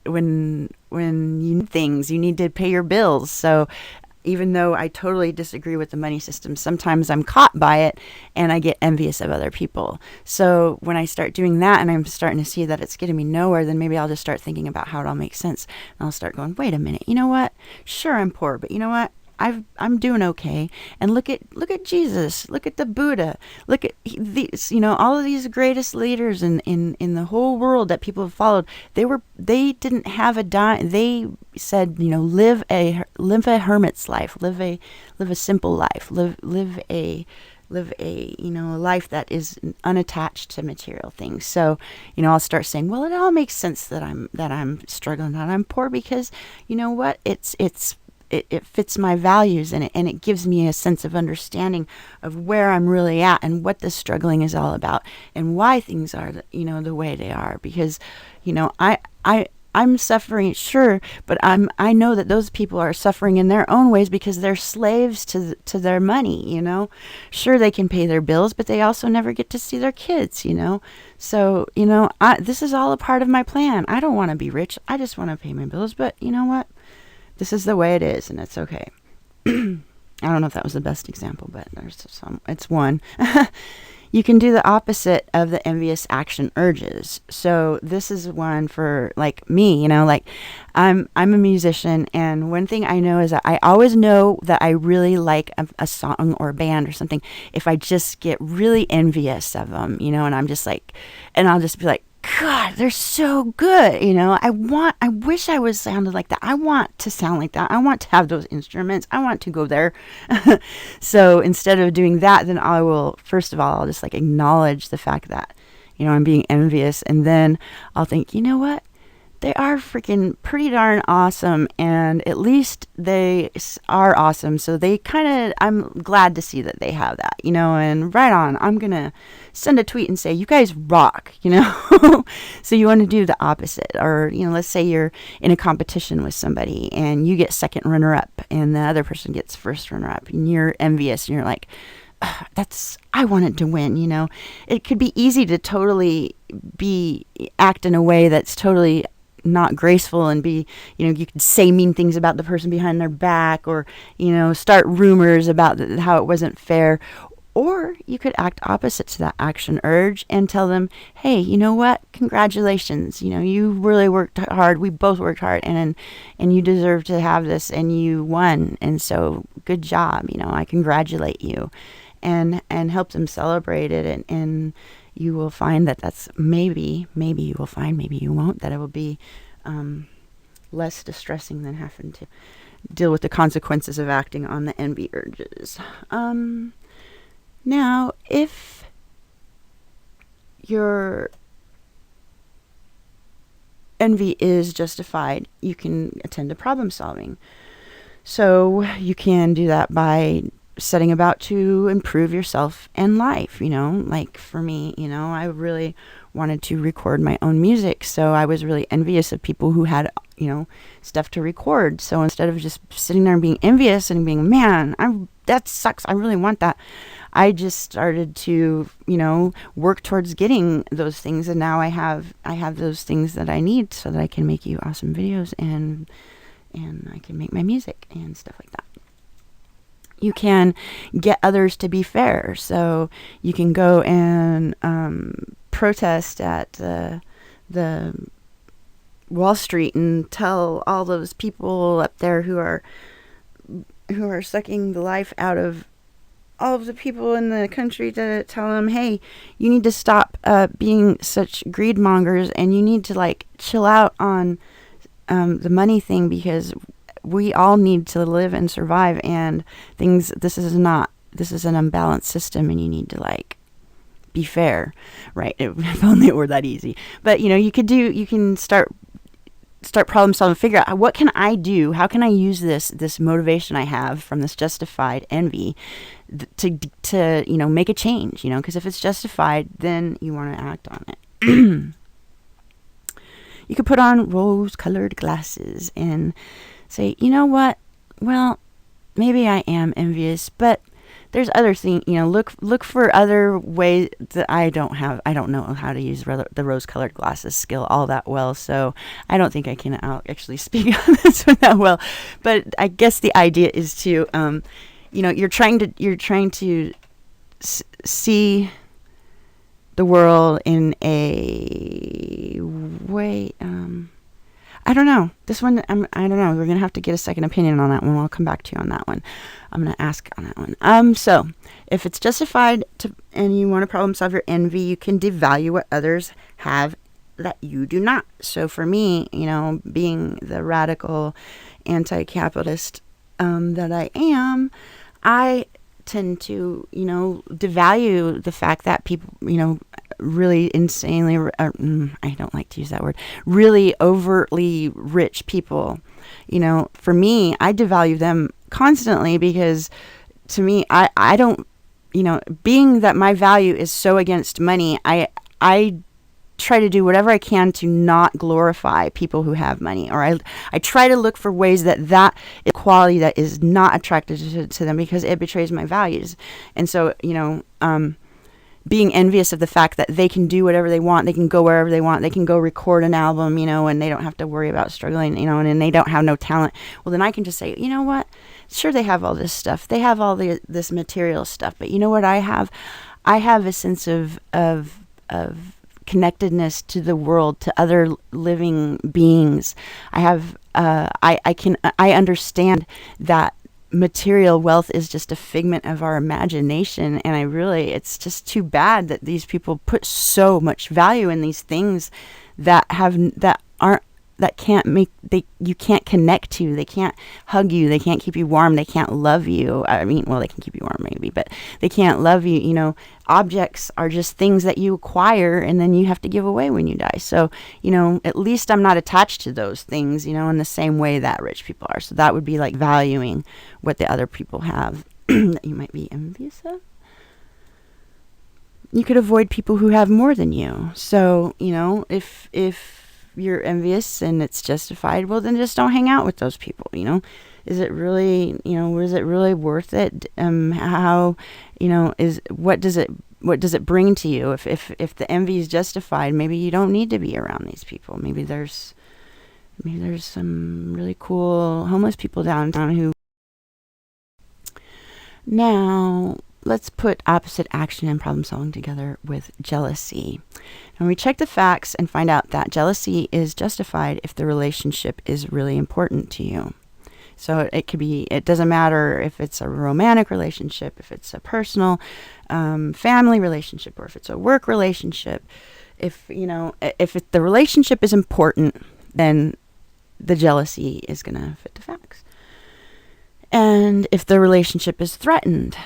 you need things, you need to pay your bills. So even though I totally disagree with the money system, sometimes I'm caught by it and I get envious of other people. So when I start doing that and I'm starting to see that it's getting me nowhere, then maybe I'll just start thinking about how it all makes sense. And I'll start going, wait a minute, you know what? Sure, I'm poor, but you know what? I'm doing okay. And look at Jesus. Look at the Buddha. Look at these, all of these greatest leaders in the whole world that people have followed. They didn't have a dime. They said, live a hermit's life. Live a simple life. Live a life that is unattached to material things. So, I'll start saying, well, it all makes sense that I'm struggling, that I'm poor, because you know what? It fits my values, and it gives me a sense of understanding of where I'm really at and what the struggling is all about and why things are, the way they are. Because, I'm suffering, sure, but I know that those people are suffering in their own ways because they're slaves to their money. Sure, they can pay their bills, but they also never get to see their kids. So this is all a part of my plan. I don't want to be rich. I just want to pay my bills. But you know what? This is the way it is, and it's okay. I don't know if that was the best example, but it's one. You can do the opposite of the envious action urges. So this is one for like me, like I'm a musician, and one thing I know is that I always know that I really like a song or a band or something if I just get really envious of them, and I'm just like, and I'll just be like, God, they're so good. I wish I was sounded like that. I want to sound like that. I want to have those instruments. I want to go there. So instead of doing that, then I will, first of all, I'll just like acknowledge the fact that, I'm being envious. And then I'll think, you know what? They are freaking pretty darn awesome, and at least they are awesome. So I'm glad to see that they have that, and right on. I'm going to send a tweet and say, you guys rock, So you want to do the opposite. Or, let's say you're in a competition with somebody and you get second runner up and the other person gets first runner up, and you're envious and you're like, I wanted to win, It could be easy to totally act in a way that's totally not graceful and be, you could say mean things about the person behind their back, or, start rumors about how it wasn't fair. Or you could act opposite to that action urge and tell them, hey, you know what? Congratulations. You really worked hard. We both worked hard, and you deserve to have this, and you won. And so good job. I congratulate you, and help them celebrate it. And you will find that that's maybe you will find, maybe you won't, that it will be less distressing than having to deal with the consequences of acting on the envy urges. Now, if your envy is justified, you can attend to problem solving. So you can do that by setting about to improve yourself and life. Like for me, I really wanted to record my own music, so I was really envious of people who had stuff to record. So instead of just sitting there and being envious and being, man, that sucks, I really want that, I just started to work towards getting those things, and now I have those things that I need so that I can make you awesome videos, and I can make my music and stuff like that. You can get others to be fair. So you can go and protest at the Wall Street and tell all those people up there who are sucking the life out of all of the people in the country, to tell them, hey, you need to stop being such greed mongers, and you need to chill out on the money thing, because we all need to live and survive, and this is an unbalanced system, and you need to be fair, right? If only it were that easy. But you can start problem solving, figure out what can I do, how can I use this motivation I have from this justified envy to make a change, because if it's justified, then you want to act on it. You could put on rose-colored glasses and say, you know what? Well, maybe I am envious, but there's other things, look for other ways that I don't know how to use the rose colored glasses skill all that well. So I don't think I can actually speak on this one that well, but I guess the idea is to, you're trying to see the world in a way, I don't know. This one, I don't know. We're going to have to get a second opinion on that one. I'll come back to you on that one. I'm going to ask on that one. So if it's justified and you want to problem solve your envy, you can devalue what others have that you do not. So for me, being the radical anti-capitalist that I am, I tend to, devalue the fact that people, really insanely, I don't like to use that word, really overtly rich people, for me, I devalue them constantly because to me, I don't, being that my value is so against money, I try to do whatever I can to not glorify people who have money, or I try to look for ways that equality that is not attracted to them because it betrays my values. And so, being envious of the fact that they can do whatever they want, they can go wherever they want, they can go record an album, and they don't have to worry about struggling, and they don't have no talent. Well, then I can just say, you know what? Sure, they have all this stuff. They have all this material stuff, but you know what I have? I have a sense of connectedness to the world, to other living beings. I have, I understand that material wealth is just a figment of our imagination, and it's just too bad that these people put so much value in these things that you can't connect to. They can't hug you, they can't keep you warm, they can't love you. I mean, well, they can keep you warm maybe, but they can't love you. Objects are just things that you acquire and then you have to give away when you die. So, at least I'm not attached to those things, in the same way that rich people are. So that would be like valuing what the other people have that you might be envious of. You could avoid people who have more than you. So, if you're envious and it's justified, well, then just don't hang out with those people. Is it really, is it really worth it? What does it bring to you? If the envy is justified, maybe you don't need to be around these people. Maybe there's some really cool homeless people downtown who. Now, let's put opposite action and problem solving together with jealousy. And we check the facts and find out that jealousy is justified if the relationship is really important to you. So it doesn't matter if it's a romantic relationship, if it's a personal family relationship, or if it's a work relationship. If the relationship is important, then the jealousy is going to fit the facts. And if the relationship is threatened,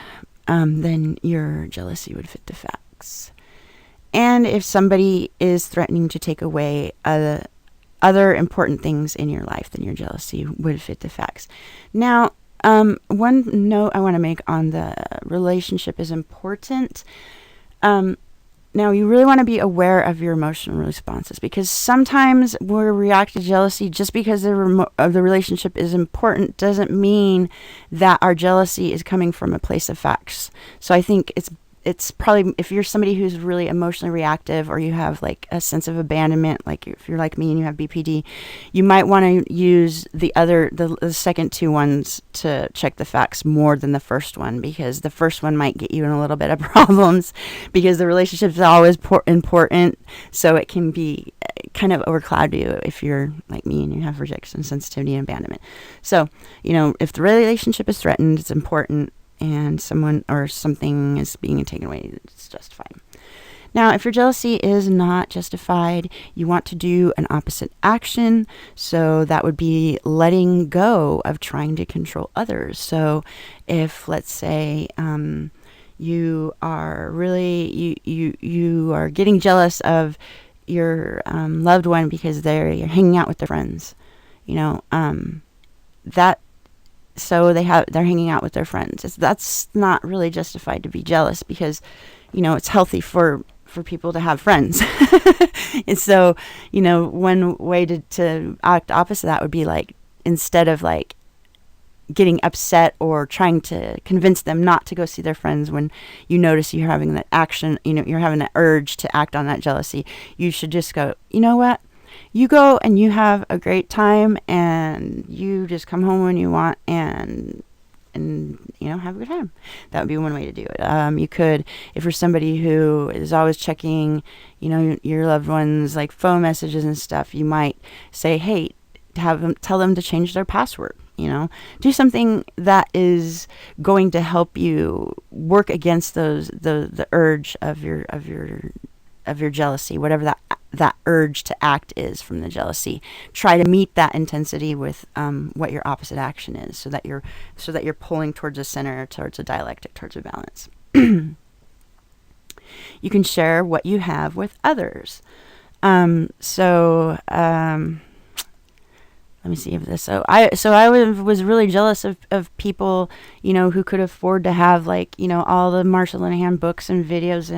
then your jealousy would fit the facts. And if somebody is threatening to take away other important things in your life, then your jealousy would fit the facts. Now, one note I want to make on the relationship is important. Now, you really want to be aware of your emotional responses, because sometimes we react to jealousy just because the relationship is important doesn't mean that our jealousy is coming from a place of facts. So I think it's probably, if you're somebody who's really emotionally reactive, or you have like a sense of abandonment, like if you're like me and you have BPD, you might want to use the second two ones to check the facts more than the first one, because the first one might get you in a little bit of problems because the relationship is always important. So it can be kind of overcloud you if you're like me and you have rejection, sensitivity, and abandonment. So, if the relationship is threatened, it's important, and someone or something is being taken away, it's justified. Now, if your jealousy is not justified, you want to do an opposite action. So that would be letting go of trying to control others. So if, let's say, you are really, you are getting jealous of your loved one because you're hanging out with their friends, so they're hanging out with their friends. That's not really justified to be jealous, because, it's healthy for people to have friends. And so, one way to act opposite that would be like, instead of like getting upset or trying to convince them not to go see their friends when you notice you're having that action, you're having that urge to act on that jealousy. You should just go, you know what? You go and you have a great time, and you just come home when you want, and have a good time. That would be one way to do it. You could, if you're somebody who is always checking your loved ones like phone messages and stuff, you might say, hey, tell them to change their password. Do something that is going to help you work against the urge of your jealousy, whatever that urge to act is from the jealousy. Try to meet that intensity with what your opposite action is, so that you're pulling towards a center, towards a dialectic, towards a balance. You can share what you have with others. Let me see if this. So I was really jealous of people, who could afford to have all the Marshall Linehan books and videos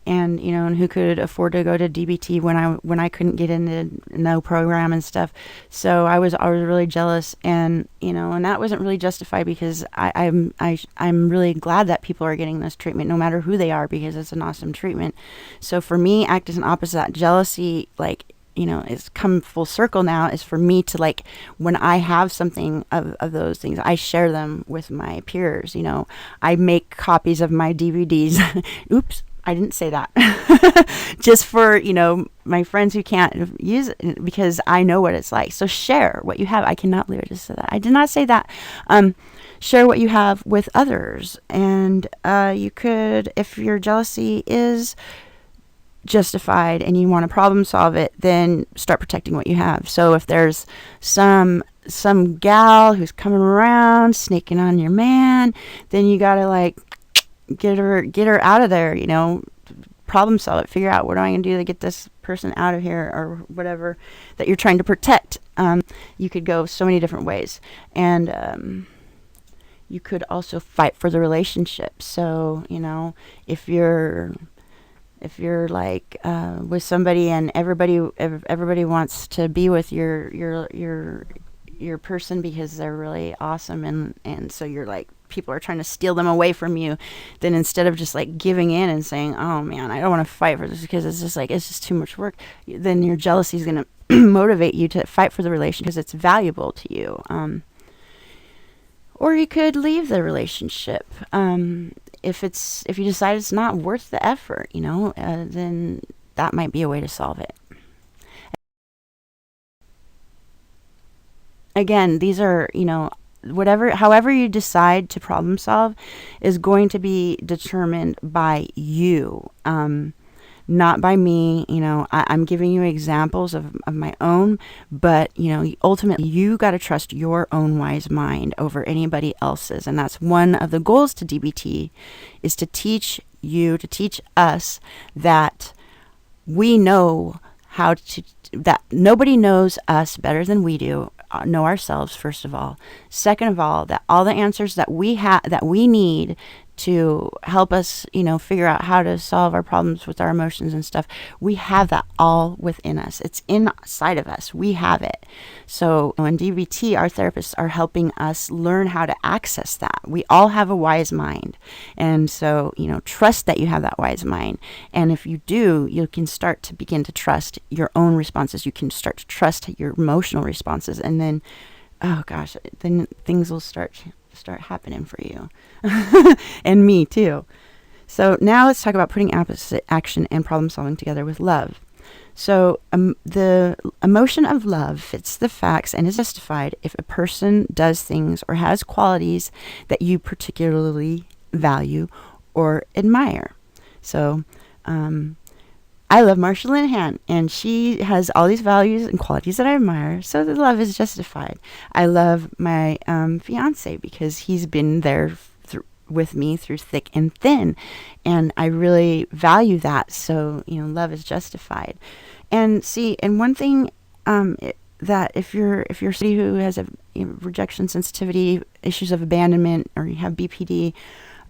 and who could afford to go to DBT when I couldn't get into no program and stuff. So I was really jealous, and and that wasn't really justified, because I'm really glad that people are getting this treatment, no matter who they are, because it's an awesome treatment. So for me, act as an opposite. That jealousy, it's come full circle now, is for me to, when I have something of those things, I share them with my peers. I make copies of my DVDs. Oops, I didn't say that. Just for, my friends who can't use it, because I know what it's like. So share what you have. I cannot believe I just said that. I did not say that. Share what you have with others. And you could, if your jealousy is justified and you want to problem solve it, then start protecting what you have. So if there's some gal who's coming around snaking on your man, then you gotta get her out of there. Problem solve it. Figure out, what am I gonna do to get this person out of here, or whatever that you're trying to protect. You could go so many different ways, and you could also fight for the relationship. So if you're with somebody and everybody wants to be with your person because they're really awesome, and so you're people are trying to steal them away from you, then instead of just giving in and saying, oh man, I don't want to fight for this because it's just too much work, then your jealousy is going to motivate you to fight for the relation because it's valuable to you. Or you could leave the relationship. If you decide it's not worth the effort, then that might be a way to solve it. Again, these are, however you decide to problem solve is going to be determined by you, not by me. I'm giving you examples of my own, but ultimately you got to trust your own wise mind over anybody else's. And that's one of the goals to DBT, is to teach us that we know that nobody knows us better than we do, know ourselves, first of all. Second of all, that all the answers that we need to help us, figure out how to solve our problems with our emotions and stuff, we have that all within us. It's inside of us. We have it. So in DBT, our therapists are helping us learn how to access that. We all have a wise mind. And so, trust that you have that wise mind. And if you do, you can start to begin to trust your own responses. You can start to trust your emotional responses. And then, oh gosh, then things will start happening for you. And me too. So now let's talk about putting opposite action and problem solving together with love. So the emotion of love fits the facts and is justified if a person does things or has qualities that you particularly value or admire. So I love Marshall Linehan, and she has all these values and qualities that I admire, so the love is justified. I love my fiance because he's been there with me through thick and thin, and I really value that, so love is justified. And one thing that if you're somebody who has a rejection sensitivity, issues of abandonment, or you have BPD,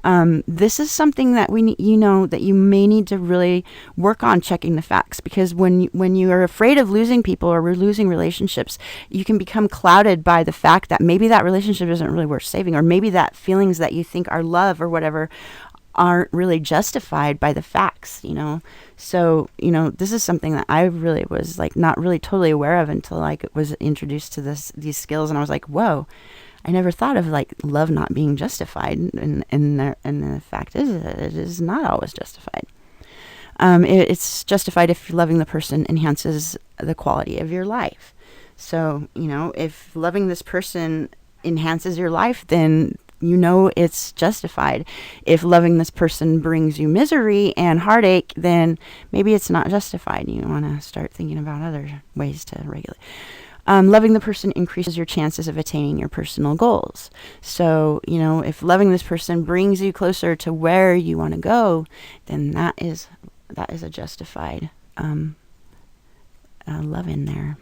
This is something that that you may need to really work on checking the facts, because when you are afraid of losing people or losing relationships, you can become clouded by the fact that maybe that relationship isn't really worth saving, or maybe that feelings that you think are love or whatever aren't really justified by the facts. So this is something that I really was like not really totally aware of until I was introduced to these skills, and I was like, whoa, I never thought of like love not being justified, and the fact is that it is not always justified. It's justified if loving the person enhances the quality of your life. So if loving this person enhances your life, then it's justified. If loving this person brings you misery and heartache, then maybe it's not justified. You want to start thinking about other ways to regulate. Loving the person increases your chances of attaining your personal goals. So, if loving this person brings you closer to where you want to go, then that is a justified love in there.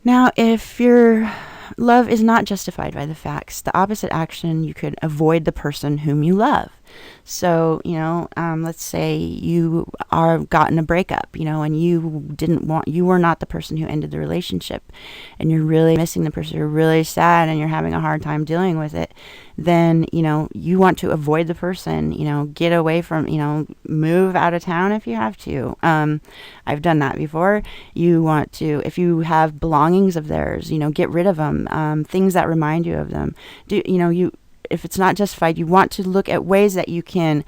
Now, if your love is not justified by the facts, the opposite action, you could avoid the person whom you love. So, let's say you are gotten a breakup, and you were not the person who ended the relationship, and you're really missing the person, you're really sad, and you're having a hard time dealing with it. Then, you want to avoid the person, get away from, move out of town if you have to. I've done that before. You want to, if you have belongings of theirs, get rid of them, things that remind you of them. If it's not justified, you want to look at ways that you can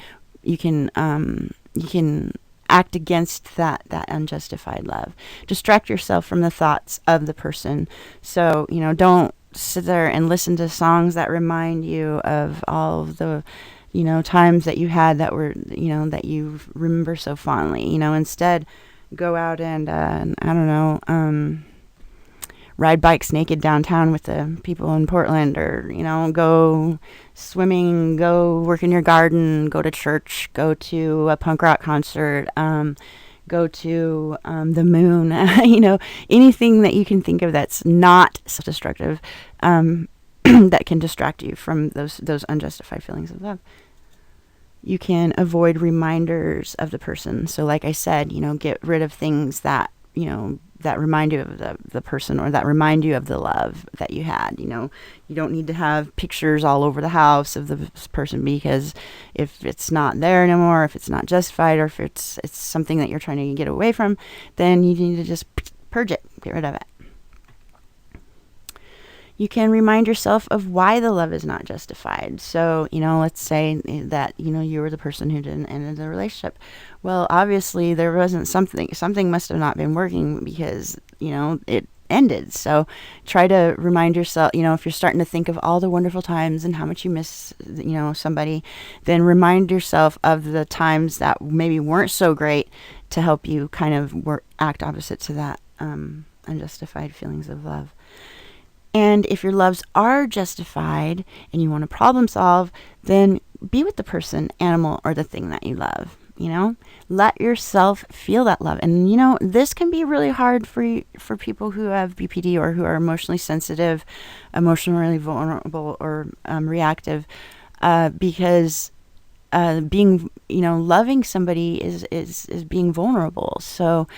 act against that unjustified love. Distract yourself from the thoughts of the person. So, don't sit there and listen to songs that remind you of all of the, times that you had that were, that you remember so fondly. Instead, go out and, ride bikes naked downtown with the people in Portland, or, go swimming, go work in your garden, go to church, go to a punk rock concert, go to the moon, anything that you can think of that's not self-destructive, that can distract you from those unjustified feelings of love. You can avoid reminders of the person. So like I said, get rid of things that, that remind you of the person, or that remind you of the love that you had. You don't need to have pictures all over the house of this person, because if it's not there anymore, if it's not justified, or if it's something that you're trying to get away from, then you need to just purge it, get rid of it. You can remind yourself of why the love is not justified. So, let's say that, you were the person who didn't end the relationship. Well, obviously there wasn't something must have not been working, because, it ended. So try to remind yourself, if you're starting to think of all the wonderful times and how much you miss, somebody, then remind yourself of the times that maybe weren't so great, to help you kind of act opposite to that unjustified feelings of love. And if your loves are justified and you want to problem solve, then be with the person, animal, or the thing that you love. Let yourself feel that love. And, this can be really hard for people who have BPD, or who are emotionally sensitive, emotionally vulnerable, or reactive, because loving somebody is being vulnerable. So,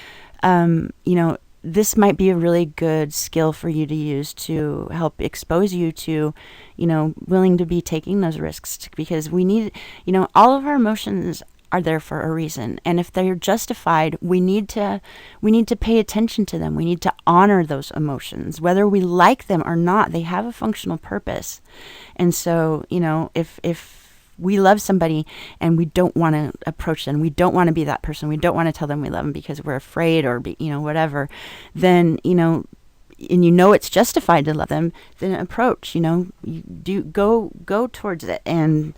this might be a really good skill for you to use to help expose you to, willing to be taking those risks, because we need, all of our emotions are there for a reason. And if they're justified, we need to pay attention to them. We need to honor those emotions, whether we like them or not. They have a functional purpose. And so, if we love somebody and we don't want to approach them, we don't want to be that person, we don't want to tell them we love them because we're afraid, or whatever, then and it's justified to love them, then approach. You do go towards it and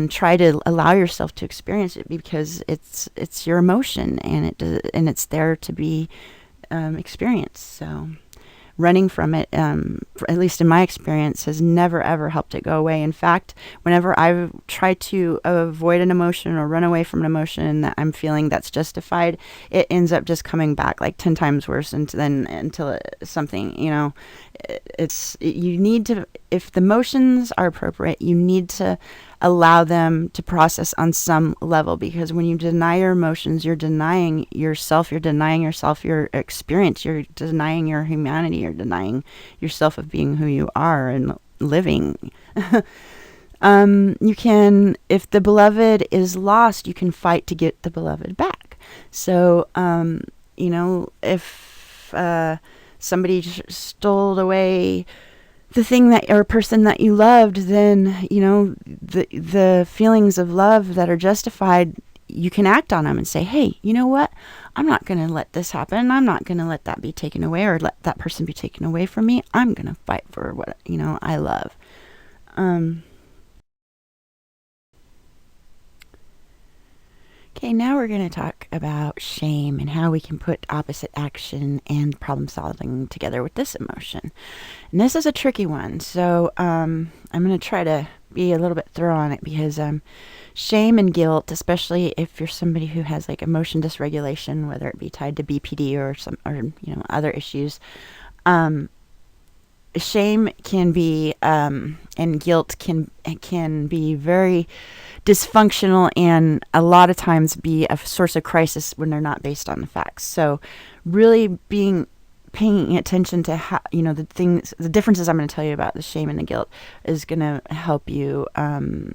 try to allow yourself to experience it, because it's your emotion, and it's there to be experienced. So running from it, at least in my experience, has never ever helped it go away. In fact, whenever I try to avoid an emotion or run away from an emotion that I'm feeling that's justified, it ends up just coming back like 10 times worse, until something, you need to, if the emotions are appropriate, you need to allow them to process on some level, because when you deny your emotions, you're denying yourself, your experience, you're denying your humanity, you're denying yourself of being who you are and living. You can, if the beloved is lost, you can fight to get the beloved back. So, if somebody stole away the thing that, or person that you loved, then, the feelings of love that are justified, you can act on them and say, hey, you know what? I'm not going to let this happen. I'm not going to let that be taken away, or let that person be taken away from me. I'm going to fight for what, I love. Okay, now we're going to talk about shame and how we can put opposite action and problem solving together with this emotion. And this is a tricky one, so I'm going to try to be a little bit thorough on it, because shame and guilt, especially if you're somebody who has like emotion dysregulation, whether it be tied to BPD or other issues, shame can be and guilt can be very dysfunctional, and a lot of times be a source of crisis when they're not based on the facts. So really paying attention to how, the differences I'm going to tell you about the shame and the guilt is going to help you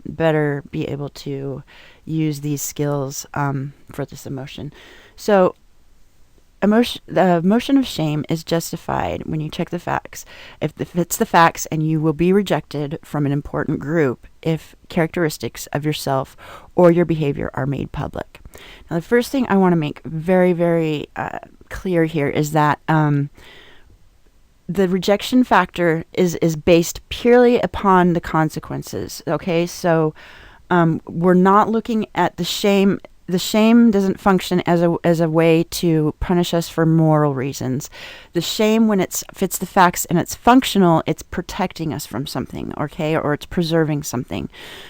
better be able to use these skills for this emotion. So the emotion of shame is justified when you check the facts. If it fits the facts, and you will be rejected from an important group if characteristics of yourself or your behavior are made public. Now, the first thing I want to make very, very clear here is that the rejection factor is based purely upon the consequences. Okay, so we're not looking at the shame. The shame doesn't function as a way to punish us for moral reasons. The shame, when it fits the facts and it's functional, it's protecting us from something, okay, or it's preserving something.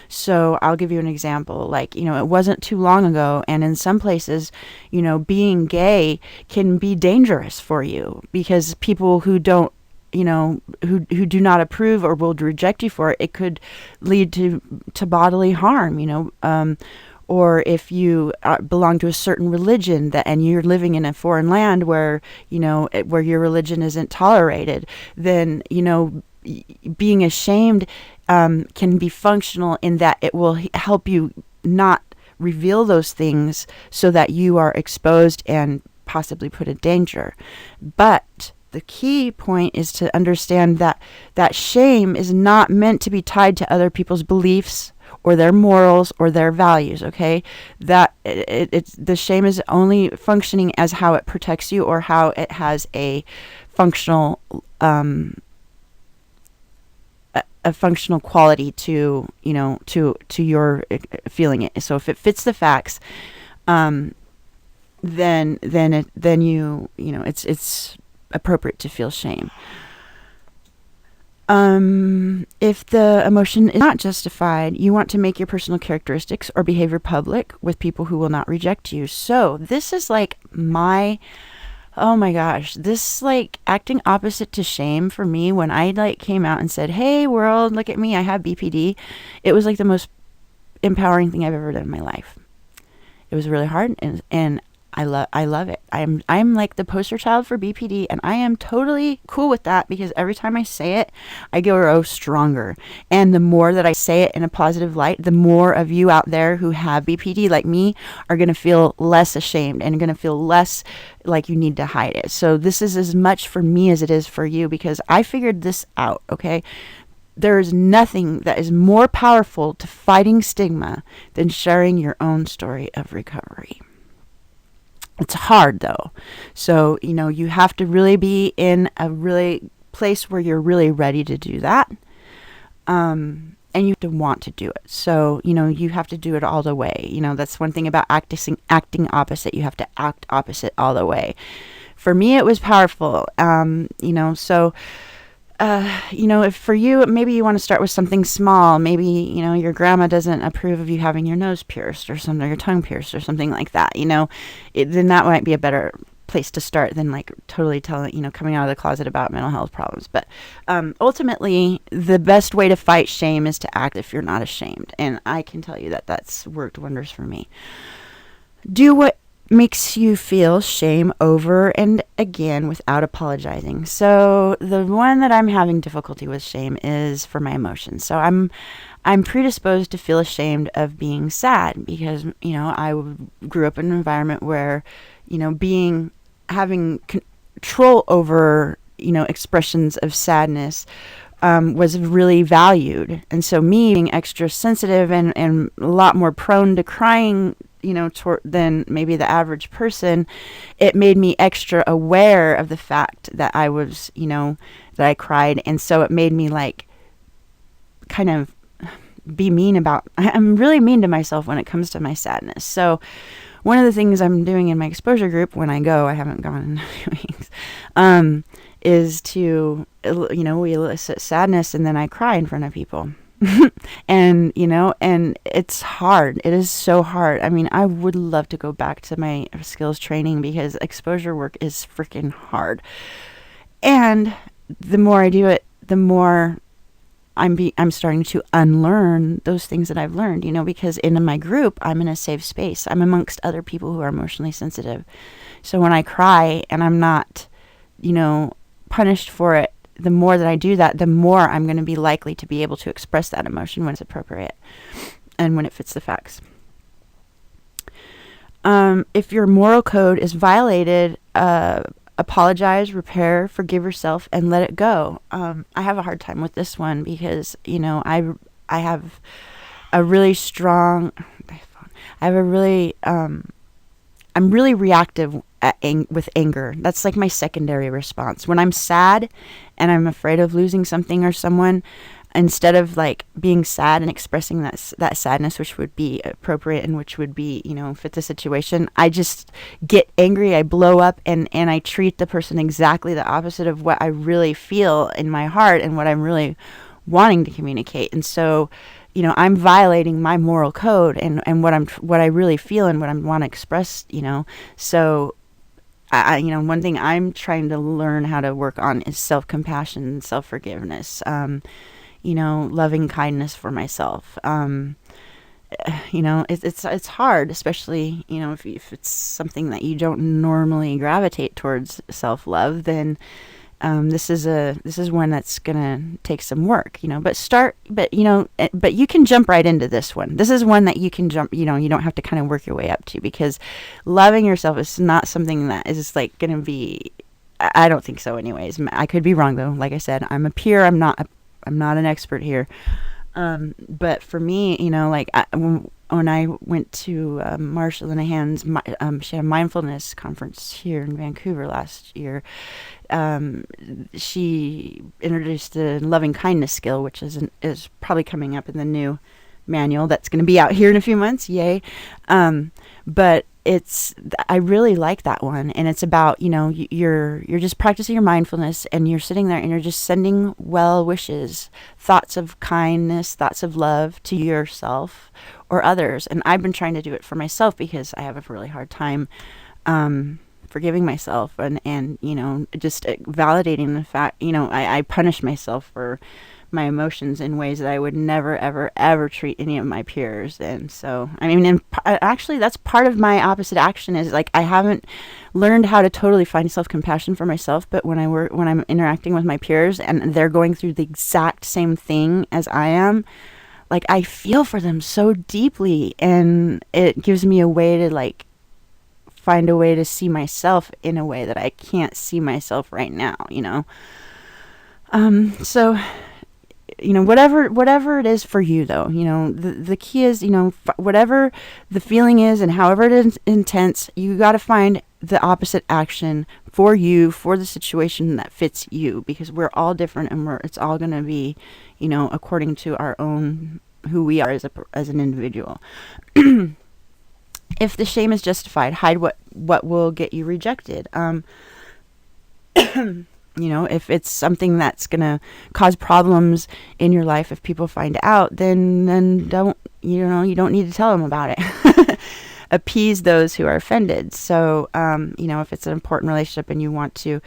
So I'll give you an example. Like, it wasn't too long ago, and in some places, being gay can be dangerous for you, because people who don't, who do not approve or will reject you for it, it could lead to bodily harm, or if you belong to a certain religion and you're living in a foreign land where, where your religion isn't tolerated, then, being ashamed can be functional in that it will help you not reveal those things so that you are exposed and possibly put in danger. But the key point is to understand that shame is not meant to be tied to other people's beliefs or their morals or their values, okay? That it's the shame is only functioning as how it protects you, or how it has a functional a functional quality to to your feeling it. So if it fits the facts, then it's appropriate to feel shame. If the emotion is not justified, you want to make your personal characteristics or behavior public with people who will not reject you. So this is like oh my gosh, this like acting opposite to shame for me, when I came out and said, hey world, look at me, I have BPD. It was like the most empowering thing I've ever done in my life. It was really hard, and I love it. I'm like the poster child for BPD, and I am totally cool with that, because every time I say it, I grow stronger. And the more that I say it in a positive light, the more of you out there who have BPD like me are going to feel less ashamed and going to feel less like you need to hide it. So this is as much for me as it is for you, because I figured this out, okay? There is nothing that is more powerful to fighting stigma than sharing your own story of recovery. It's hard though. So, you have to really be in a really place where you're really ready to do that. And you have to want to do it. So, you have to do it all the way. That's one thing about acting opposite. You have to act opposite all the way. For me, it was powerful. So, if for you, maybe you want to start with something small. Maybe, your grandma doesn't approve of you having your nose pierced or something, or your tongue pierced or something like that, then that might be a better place to start than like totally telling, coming out of the closet about mental health problems. But ultimately, the best way to fight shame is to act if you're not ashamed. And I can tell you that that's worked wonders for me. Do what makes you feel shame over and again without apologizing. So the one that I'm having difficulty with shame is for my emotions. So I'm predisposed to feel ashamed of being sad because, I grew up in an environment where, having control over, expressions of sadness was really valued. And so me being extra sensitive and a lot more prone to crying, than maybe the average person, it made me extra aware of the fact that I was, that I cried. And so it made me like kind of be mean I'm really mean to myself when it comes to my sadness. So one of the things I'm doing in my exposure group when I go, I haven't gone in a few weeks, is to, we elicit sadness and then I cry in front of people. And, and it's hard. It is so hard. I mean, I would love to go back to my skills training because exposure work is freaking hard. And the more I do it, the more I'm starting to unlearn those things that I've learned, because in my group, I'm in a safe space. I'm amongst other people who are emotionally sensitive. So when I cry and I'm not, punished for it, the more that I do that, the more I'm going to be likely to be able to express that emotion when it's appropriate and when it fits the facts. If your moral code is violated, apologize, repair, forgive yourself, and let it go. I have a hard time with this one because, I have a really strong, I'm really reactive with anger. That's like my secondary response. When I'm sad and I'm afraid of losing something or someone, instead of like being sad and expressing that sadness, which would be appropriate and which would be, fit the situation, I just get angry, I blow up, and I treat the person exactly the opposite of what I really feel in my heart and what I'm really wanting to communicate. And so, I'm violating my moral code and what I really feel and what I want to express, so I one thing I'm trying to learn how to work on is self-compassion, self-forgiveness, loving kindness for myself. It's hard, especially, if it's something that you don't normally gravitate towards self-love, then this is one that's gonna take some work, but you can jump right into this one. This is one that you can jump, you don't have to kind of work your way up to, because loving yourself is not something that is like gonna be, I don't think so anyways. I could be wrong though. Like I said, I'm a peer. I'm not an expert here. But for me, when I went to Marsha Linehan's, she had a mindfulness conference here in Vancouver last year. She introduced the loving kindness skill, which is probably coming up in the new manual that's going to be out here in a few months. Yay. But I really like that one. And it's about, you're just practicing your mindfulness and you're sitting there and you're just sending well wishes, thoughts of kindness, thoughts of love to yourself or others. And I've been trying to do it for myself because I have a really hard time, forgiving myself and just validating the fact, I punish myself for my emotions in ways that I would never, ever, ever treat any of my peers. And so, actually that's part of my opposite action is like, I haven't learned how to totally find self-compassion for myself, but when I'm interacting with my peers and they're going through the exact same thing as I am, like I feel for them so deeply, and it gives me a way to like find a way to see myself in a way that I can't see myself right now, so whatever it is for you though, the key is, whatever the feeling is and however it is intense, you got to find the opposite action for you, for the situation that fits you, because we're all different and it's all going to be, according to our own, who we are as an individual. If the shame is justified, hide what will get you rejected. If it's something that's going to cause problems in your life, if people find out, then don't, you don't need to tell them about it. appease those who are offended. So, if it's an important relationship and you want to,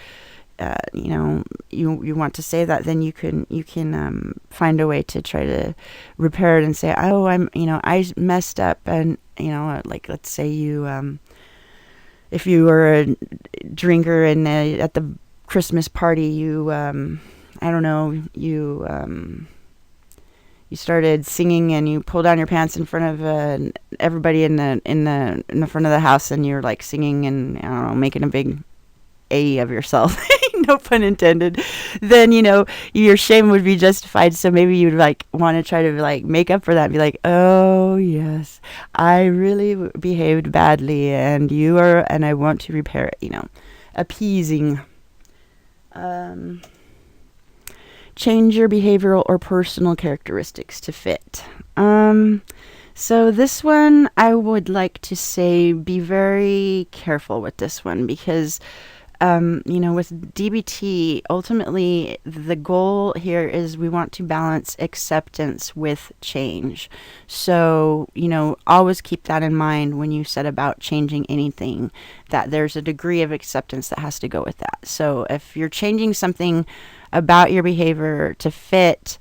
you want to say that, then you can find a way to try to repair it and say, oh, I messed up, and like, let's say if you were a drinker and at the Christmas party, I don't know, you started singing and you pulled down your pants in front of everybody in the front of the house, and you're like singing and, I don't know, making a big A of yourself. No pun intended. Then your shame would be justified. So maybe you'd like want to try to like make up for that and be like, oh yes, I really behaved badly, and I want to repair it. Appeasing. Change your behavioral or personal characteristics to fit. So this one, I would like to say, be very careful with this one, because with DBT, ultimately the goal here is we want to balance acceptance with change. So, always keep that in mind when you set about changing anything, that there's a degree of acceptance that has to go with that. So if you're changing something about your behavior to fit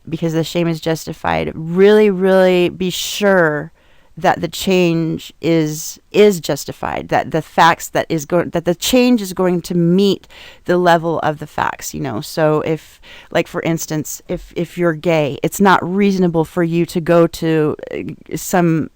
because the shame is justified, really, really be sure that the change is justified, that the facts that the change is going to meet the level of the facts. So if, like, for instance, if you're gay, it's not reasonable for you to go to some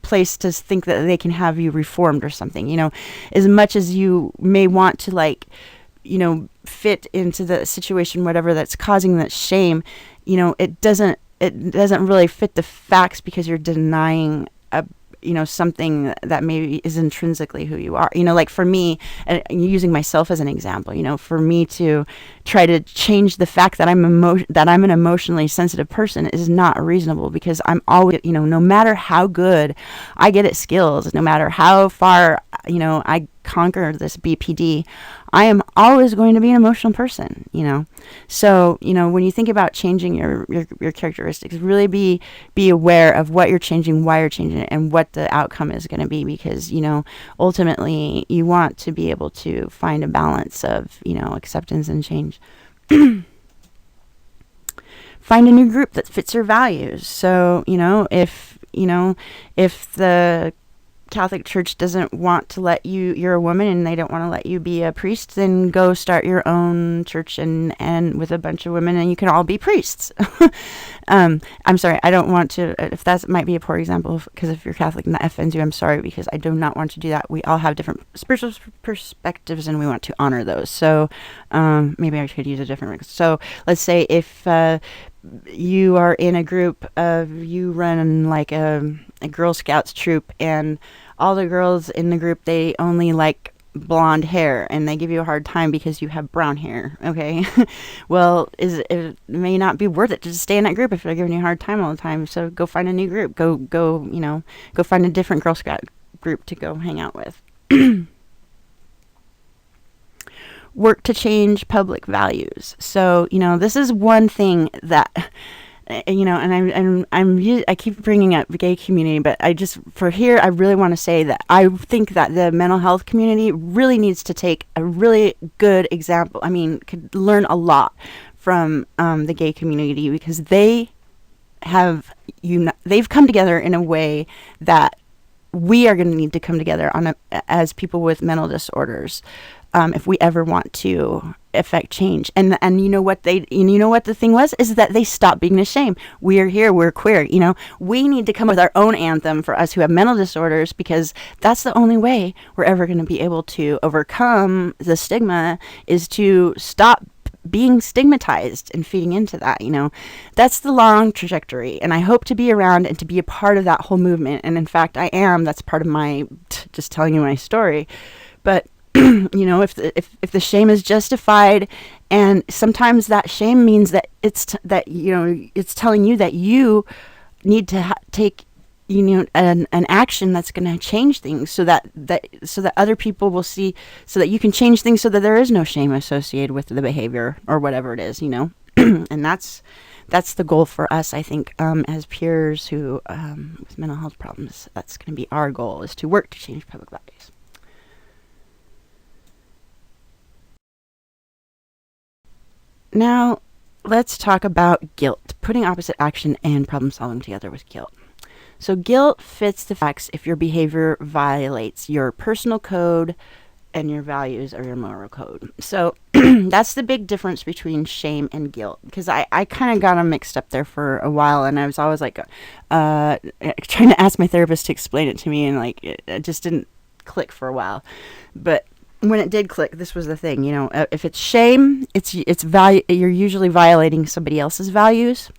place to think that they can have you reformed or something. As much as you may want to fit into the situation, whatever that's causing that shame, it doesn't really fit the facts, because you're denying something that maybe is intrinsically who you are. Like for me, and using myself as an example, for me to try to change the fact that I'm an emotionally sensitive person is not reasonable, because I'm always, no matter how good I get at skills, no matter how far, I conquer this BPD, I am always going to be an emotional person, So, when you think about changing your characteristics, really be aware of what you're changing, why you're changing it, and what the outcome is going to be, because, ultimately you want to be able to find a balance of, acceptance and change. Find a new group that fits your values. So, if the Catholic Church doesn't want to let you're a woman and they don't want to let you be a priest, then go start your own church and with a bunch of women, and you can all be priests. I'm sorry, I don't want to, if that might be a poor example, because if you're Catholic and that offends you, I'm sorry, because I do not want to do that. We all have different spiritual perspectives and we want to honor those. So maybe I could use a different, so let's say if you are in a group you run like a Girl Scouts troop, and all the girls in the group, they only like blonde hair, and they give you a hard time because you have brown hair. Okay. Well, it may not be worth it to just stay in that group if they're giving you a hard time all the time. So go find a new group. Go find a different Girl Scout group to go hang out with. Work to change public values. So, this is one thing that, and I keep bringing up the gay community, but I really want to say that I think that the mental health community really needs to take a really good example. Could learn a lot from the gay community, because they've come together in a way that we are going to need to come together as people with mental disorders. If we ever want to affect change. And what the thing is that they stopped being ashamed. We are here, we're queer, we need to come up with our own anthem for us who have mental disorders, because that's the only way we're ever going to be able to overcome the stigma, is to stop being stigmatized and feeding into that. That's the long trajectory, and I hope to be around and to be a part of that whole movement. And in fact, I am. That's part of my just telling you my story. But if the shame is justified, and sometimes that shame means that it's telling you that you need to take an action that's going to change things, so that other people will see, so that you can change things, so that there is no shame associated with the behavior or whatever it is, and that's that's the goal for us, I think, as peers who with mental health problems. That's going to be our goal, is to work to change public values. Now, let's talk about guilt, putting opposite action and problem solving together with guilt. So guilt fits the facts if your behavior violates your personal code and your values or your moral code. So that's the big difference between shame and guilt, because I kind of got them mixed up there for a while, and I was always like trying to ask my therapist to explain it to me, and like it just didn't click for a while. But when it did click, this was the thing, if it's shame, it's value, you're usually violating somebody else's values.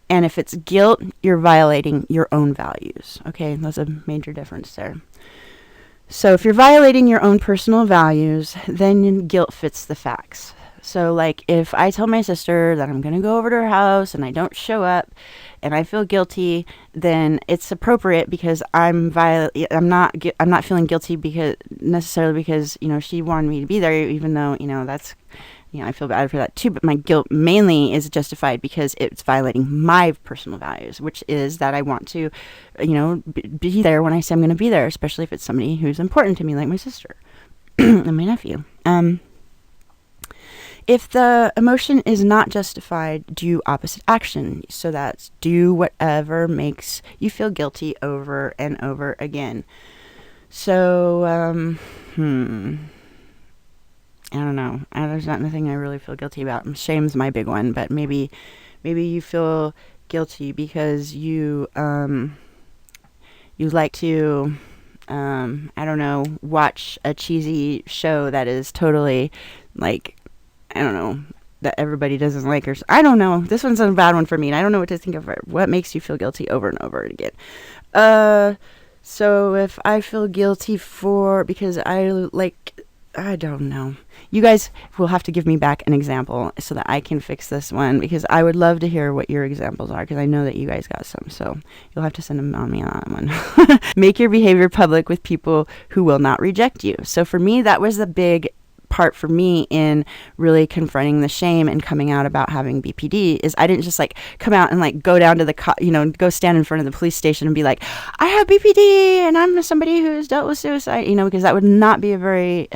And if it's guilt, you're violating your own values. Okay, that's a major difference there. So if you're violating your own personal values, then guilt fits the facts. So like if I tell my sister that I'm going to go over to her house and I don't show up and I feel guilty, then it's appropriate because I'm not feeling guilty because she wanted me to be there, even though, that's, I feel bad for that too, but my guilt mainly is justified because it's violating my personal values, which is that I want to, be there when I say I'm going to be there, especially if it's somebody who's important to me, like my sister and my nephew. If the emotion is not justified, do opposite action. So that's do whatever makes you feel guilty over and over again. So, I don't know. There's not nothing I really feel guilty about. Shame's my big one, but maybe you feel guilty because you like to, I don't know, watch a cheesy show that is totally like, I don't know, that everybody doesn't like, or I don't know. This one's a bad one for me, and I don't know what to think of. What makes you feel guilty over and over again? So if I feel guilty because I don't know. You guys will have to give me back an example so that I can fix this one, because I would love to hear what your examples are, because I know that you guys got some. So you'll have to send them on me on that one. Make your behavior public with people who will not reject you. So for me, that was the big part for me in really confronting the shame and coming out about having BPD, is I didn't just like come out and like go down to the go stand in front of the police station and be like, I have BPD and I'm somebody who's dealt with suicide, because that would not be a very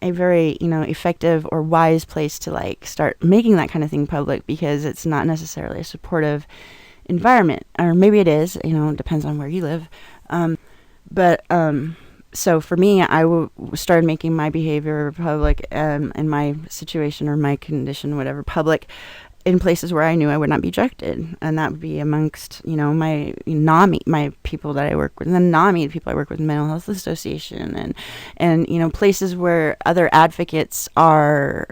effective or wise place to like start making that kind of thing public, because it's not necessarily a supportive environment. Or maybe it is, it depends on where you live. So for me, I started making my behavior public, and my situation or my condition, whatever, public in places where I knew I would not be rejected. And that would be amongst, my NAMI, my people that I work with, and the NAMI, the people I work with, Mental Health Association, and places where other advocates are,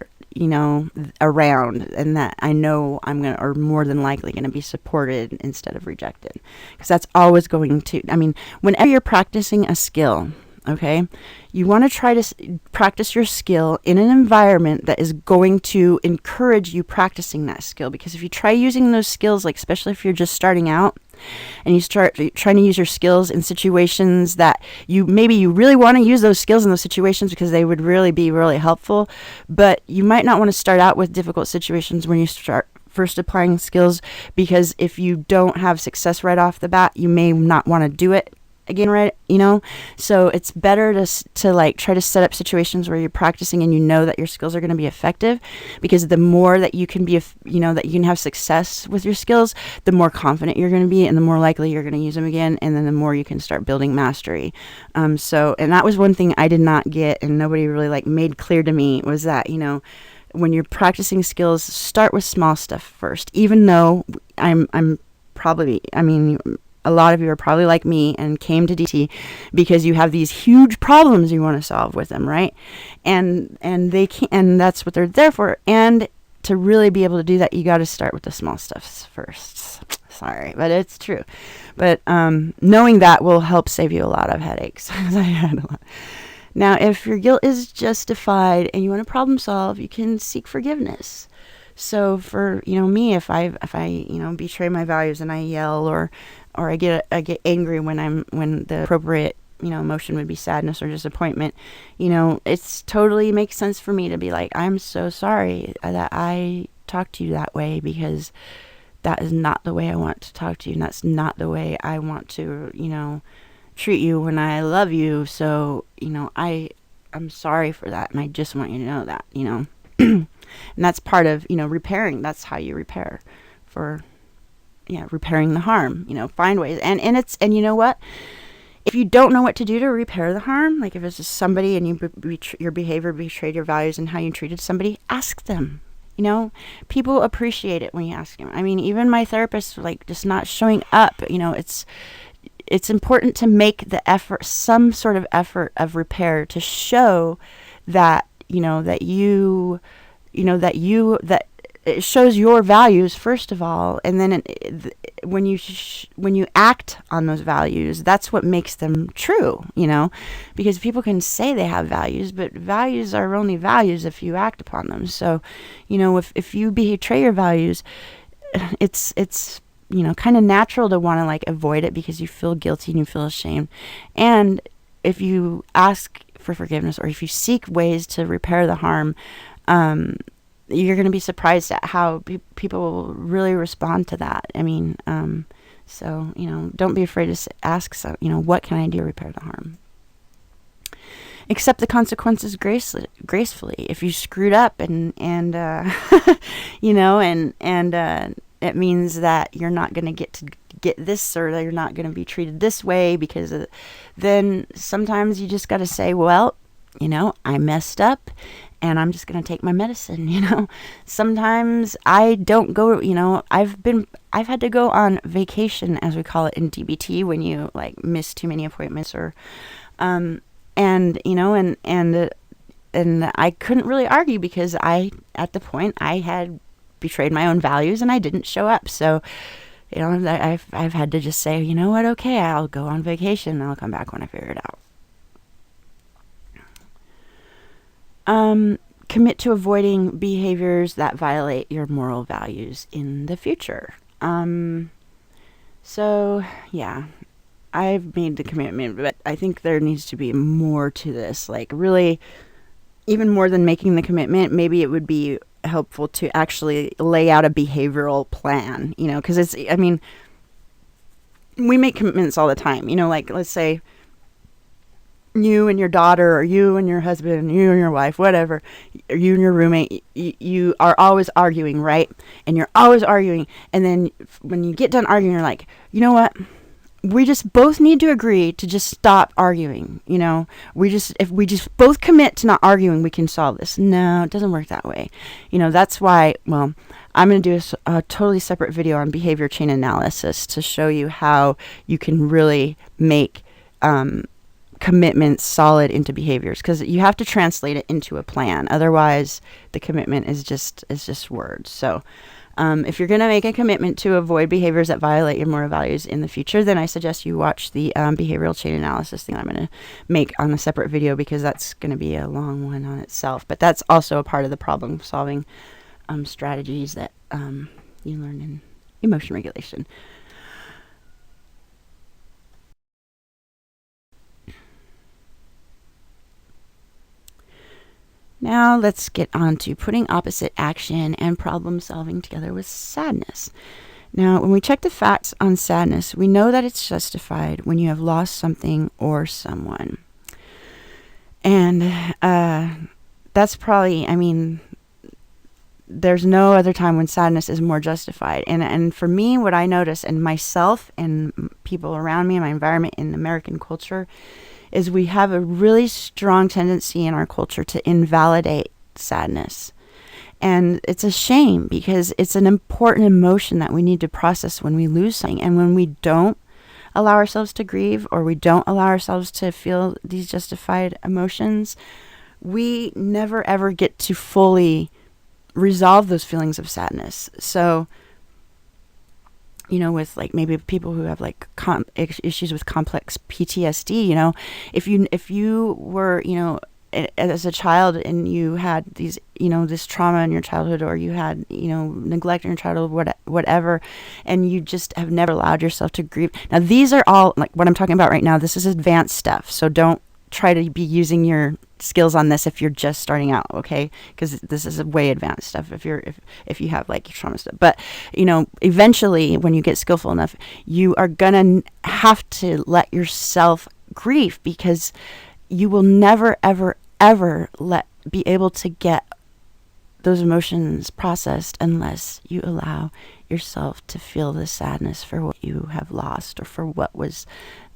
around, and that I know I'm going to, or more than likely going to be supported instead of rejected. Because that's always going to, whenever you're practicing a skill, okay, you want to try to practice your skill in an environment that is going to encourage you practicing that skill. Because if you try using those skills, like especially if you're just starting out, and you start trying to use your skills in situations that you really want to use those skills in those situations because they would really be really helpful, but you might not want to start out with difficult situations when you start first applying skills, because if you don't have success right off the bat, you may not want to do it again, right? So it's better to like try to set up situations where you're practicing and that your skills are going to be effective, because the more that you can be, that you can have success with your skills, the more confident you're going to be, and the more likely you're going to use them again, and then the more you can start building mastery. And that was one thing I did not get, and nobody really like made clear to me, was that, when you're practicing skills, start with small stuff first. Even though a lot of you are probably like me and came to DT because you have these huge problems you want to solve with them, right? And they can, and that's what they're there for. And to really be able to do that, you got to start with the small stuff first. Sorry, but it's true. But knowing that will help save you a lot of headaches. I had a lot. Now, if your guilt is justified and you want to problem solve, you can seek forgiveness. So for me, if I betray my values and I yell or I get angry when the appropriate emotion would be sadness or disappointment, it's totally makes sense for me to be like, I'm so sorry that I talked to you that way, because that is not the way I want to talk to you. And that's not the way I want to, treat you when I love you. So, I'm sorry for that. And I just want you to know that, and that's part of, repairing. That's how you repair for, repairing the harm, find ways. And you know what? If you don't know what to do to repair the harm, like if it's just somebody and your behavior betrayed your values and how you treated somebody, ask them. People appreciate it when you ask them. I mean, even my therapist, like just not showing up, it's important to make the effort, some sort of effort of repair to show that, that it shows your values first of all, and then when you act on those values, that's what makes them true. Because people can say they have values, but values are only values if you act upon them. So, if you betray your values, it's kind of natural to want to like avoid it because you feel guilty and you feel ashamed. And if you ask for forgiveness or if you seek ways to repair the harm, you're going to be surprised at how people really respond to that. I mean, so, don't be afraid to ask, what can I do to repair the harm? Accept the consequences gracefully. If you screwed up and it means that you're not going to get this, or that you're not going to be treated this way then sometimes you just got to say, well, I messed up and I'm just going to take my medicine. Sometimes I don't go, I've had to go on vacation, as we call it in DBT, when you like miss too many appointments or, and I couldn't really argue because at the point I had betrayed my own values and I didn't show up. So, I've had to just say, you know what? Okay, I'll go on vacation and I'll come back when I figure it out. Commit to avoiding behaviors that violate your moral values in the future. So yeah, I've made the commitment, but I think there needs to be more to this. Like really, even more than making the commitment, maybe it would be helpful to actually lay out a behavioral plan, because we make commitments all the time, like let's say you and your daughter, or you and your husband, you and your wife, whatever, or you and your roommate, you are always arguing, right? And you're always arguing. And then when you get done arguing, you're like, you know what? We just both need to agree to just stop arguing. If we just both commit to not arguing, we can solve this. No, it doesn't work that way. That's why, well, I'm going to do a totally separate video on behavior chain analysis to show you how you can really make, commitments solid into behaviors, because you have to translate it into a plan. Otherwise, the commitment is just words. So, if you're going to make a commitment to avoid behaviors that violate your moral values in the future, then I suggest you watch the behavioral chain analysis thing I'm going to make on a separate video, because that's going to be a long one on itself. But that's also a part of the problem solving strategies that you learn in emotion regulation. Now let's get on to putting opposite action and problem solving together with sadness. Now, when we check the facts on sadness, we know that it's justified when you have lost something or someone. And that's probably, there's no other time when sadness is more justified. And for me, what I notice in myself and people around me in my environment in American culture is we have a really strong tendency in our culture to invalidate sadness. And it's a shame, because it's an important emotion that we need to process when we lose something. And when we don't allow ourselves to grieve, or we don't allow ourselves to feel these justified emotions, we never ever get to fully resolve those feelings of sadness. So, with like maybe people who have like issues with complex PTSD, if you were, as a child and you had these, this trauma in your childhood, or you had, neglect in your childhood, whatever, and you just have never allowed yourself to grieve. Now, these are all like what I'm talking about right now. This is advanced stuff. So don't try to be using your skills on this if you're just starting out, okay? Because this is way advanced stuff if you have like trauma stuff. But eventually when you get skillful enough, you are gonna have to let yourself grieve, because you will never ever be able to get those emotions processed unless you allow yourself to feel the sadness for what you have lost, or for what was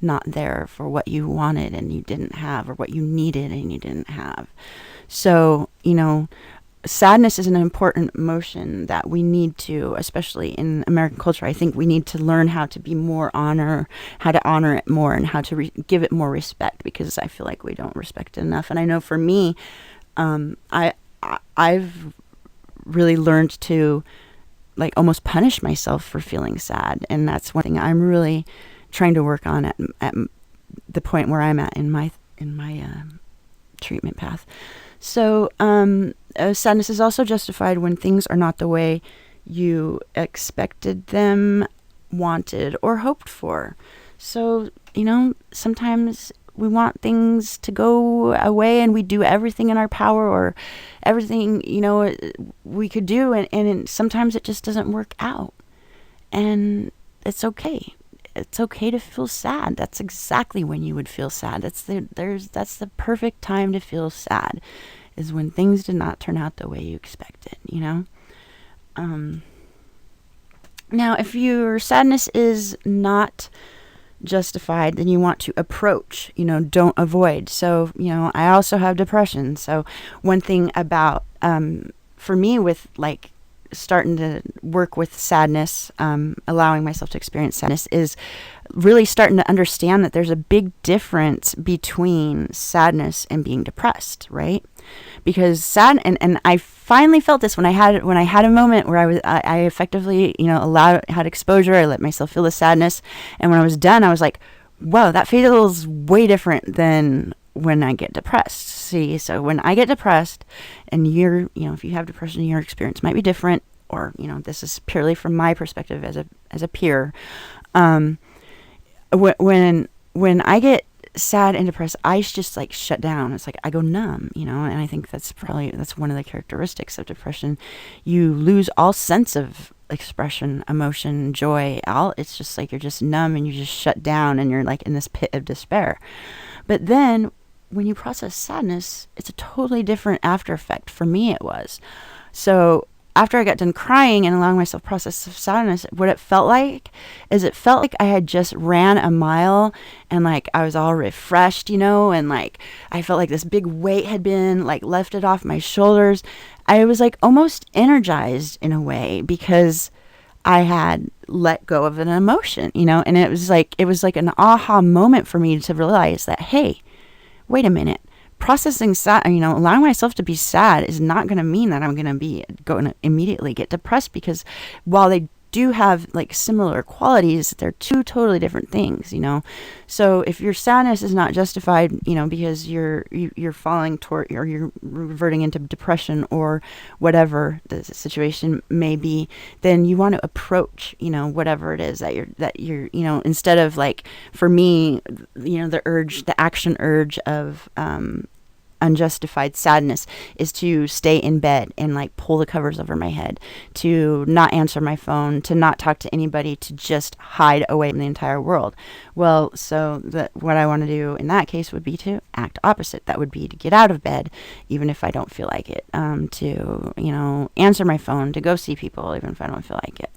not there, for what you wanted and you didn't have, or what you needed and you didn't have. So, sadness is an important emotion that we need to, especially in American culture, I think we need to learn how to honor it more, and how to give it more respect, because I feel like we don't respect it enough. And I know for me, I've really learned to like almost punish myself for feeling sad, and that's one thing I'm really trying to work on at the point where I'm at in my treatment path. So sadness is also justified when things are not the way you expected them, wanted, or hoped for. So sometimes we want things to go away, and we do everything in our power, or everything, we could do. And sometimes it just doesn't work out. And it's okay. It's okay to feel sad. That's exactly when you would feel sad. That's the perfect time to feel sad, is when things did not turn out the way you expected, Now, if your sadness is not justified, then you want to approach, don't avoid. So, I also have depression. So one thing about, for me, with like starting to work with sadness, allowing myself to experience sadness, is really starting to understand that there's a big difference between sadness and being depressed, right? Because and I finally felt this when I had a moment where I effectively, had exposure. I let myself feel the sadness, and when I was done, I was like, whoa, that feels way different than when I get depressed. See, so when I get depressed, and if you have depression, your experience might be different, or this is purely from my perspective as a peer. When I get sad and depressed, I just like shut down. It's like I go numb, and I think that's one of the characteristics of depression. You lose all sense of expression, emotion, joy. It's just like you're just numb, and you just shut down, and you're like in this pit of despair. But then when you process sadness, it's a totally different after effect. For me, it was. So after I got done crying and allowing myself to process sadness, what it felt like is I had just ran a mile, and like I was all refreshed, and like I felt like this big weight had been like lifted off my shoulders. I was like almost energized in a way, because I had let go of an emotion, and it was like an aha moment for me to realize that, hey, wait a minute. Processing sad, allowing myself to be sad is not going to mean that I'm going to immediately get depressed, because while they do have like similar qualities, they're two totally different things, So if your sadness is not justified, because you're falling toward, or you're reverting into depression, or whatever the situation may be, then you want to approach, whatever it is that you're, instead of like, for me, the action urge of unjustified sadness is to stay in bed and like pull the covers over my head, to not answer my phone, to not talk to anybody, to just hide away from the entire world. Well, so what I want to do in that case would be to act opposite. That would be to get out of bed, even if I don't feel like it, to, answer my phone, to go see people, even if I don't feel like it.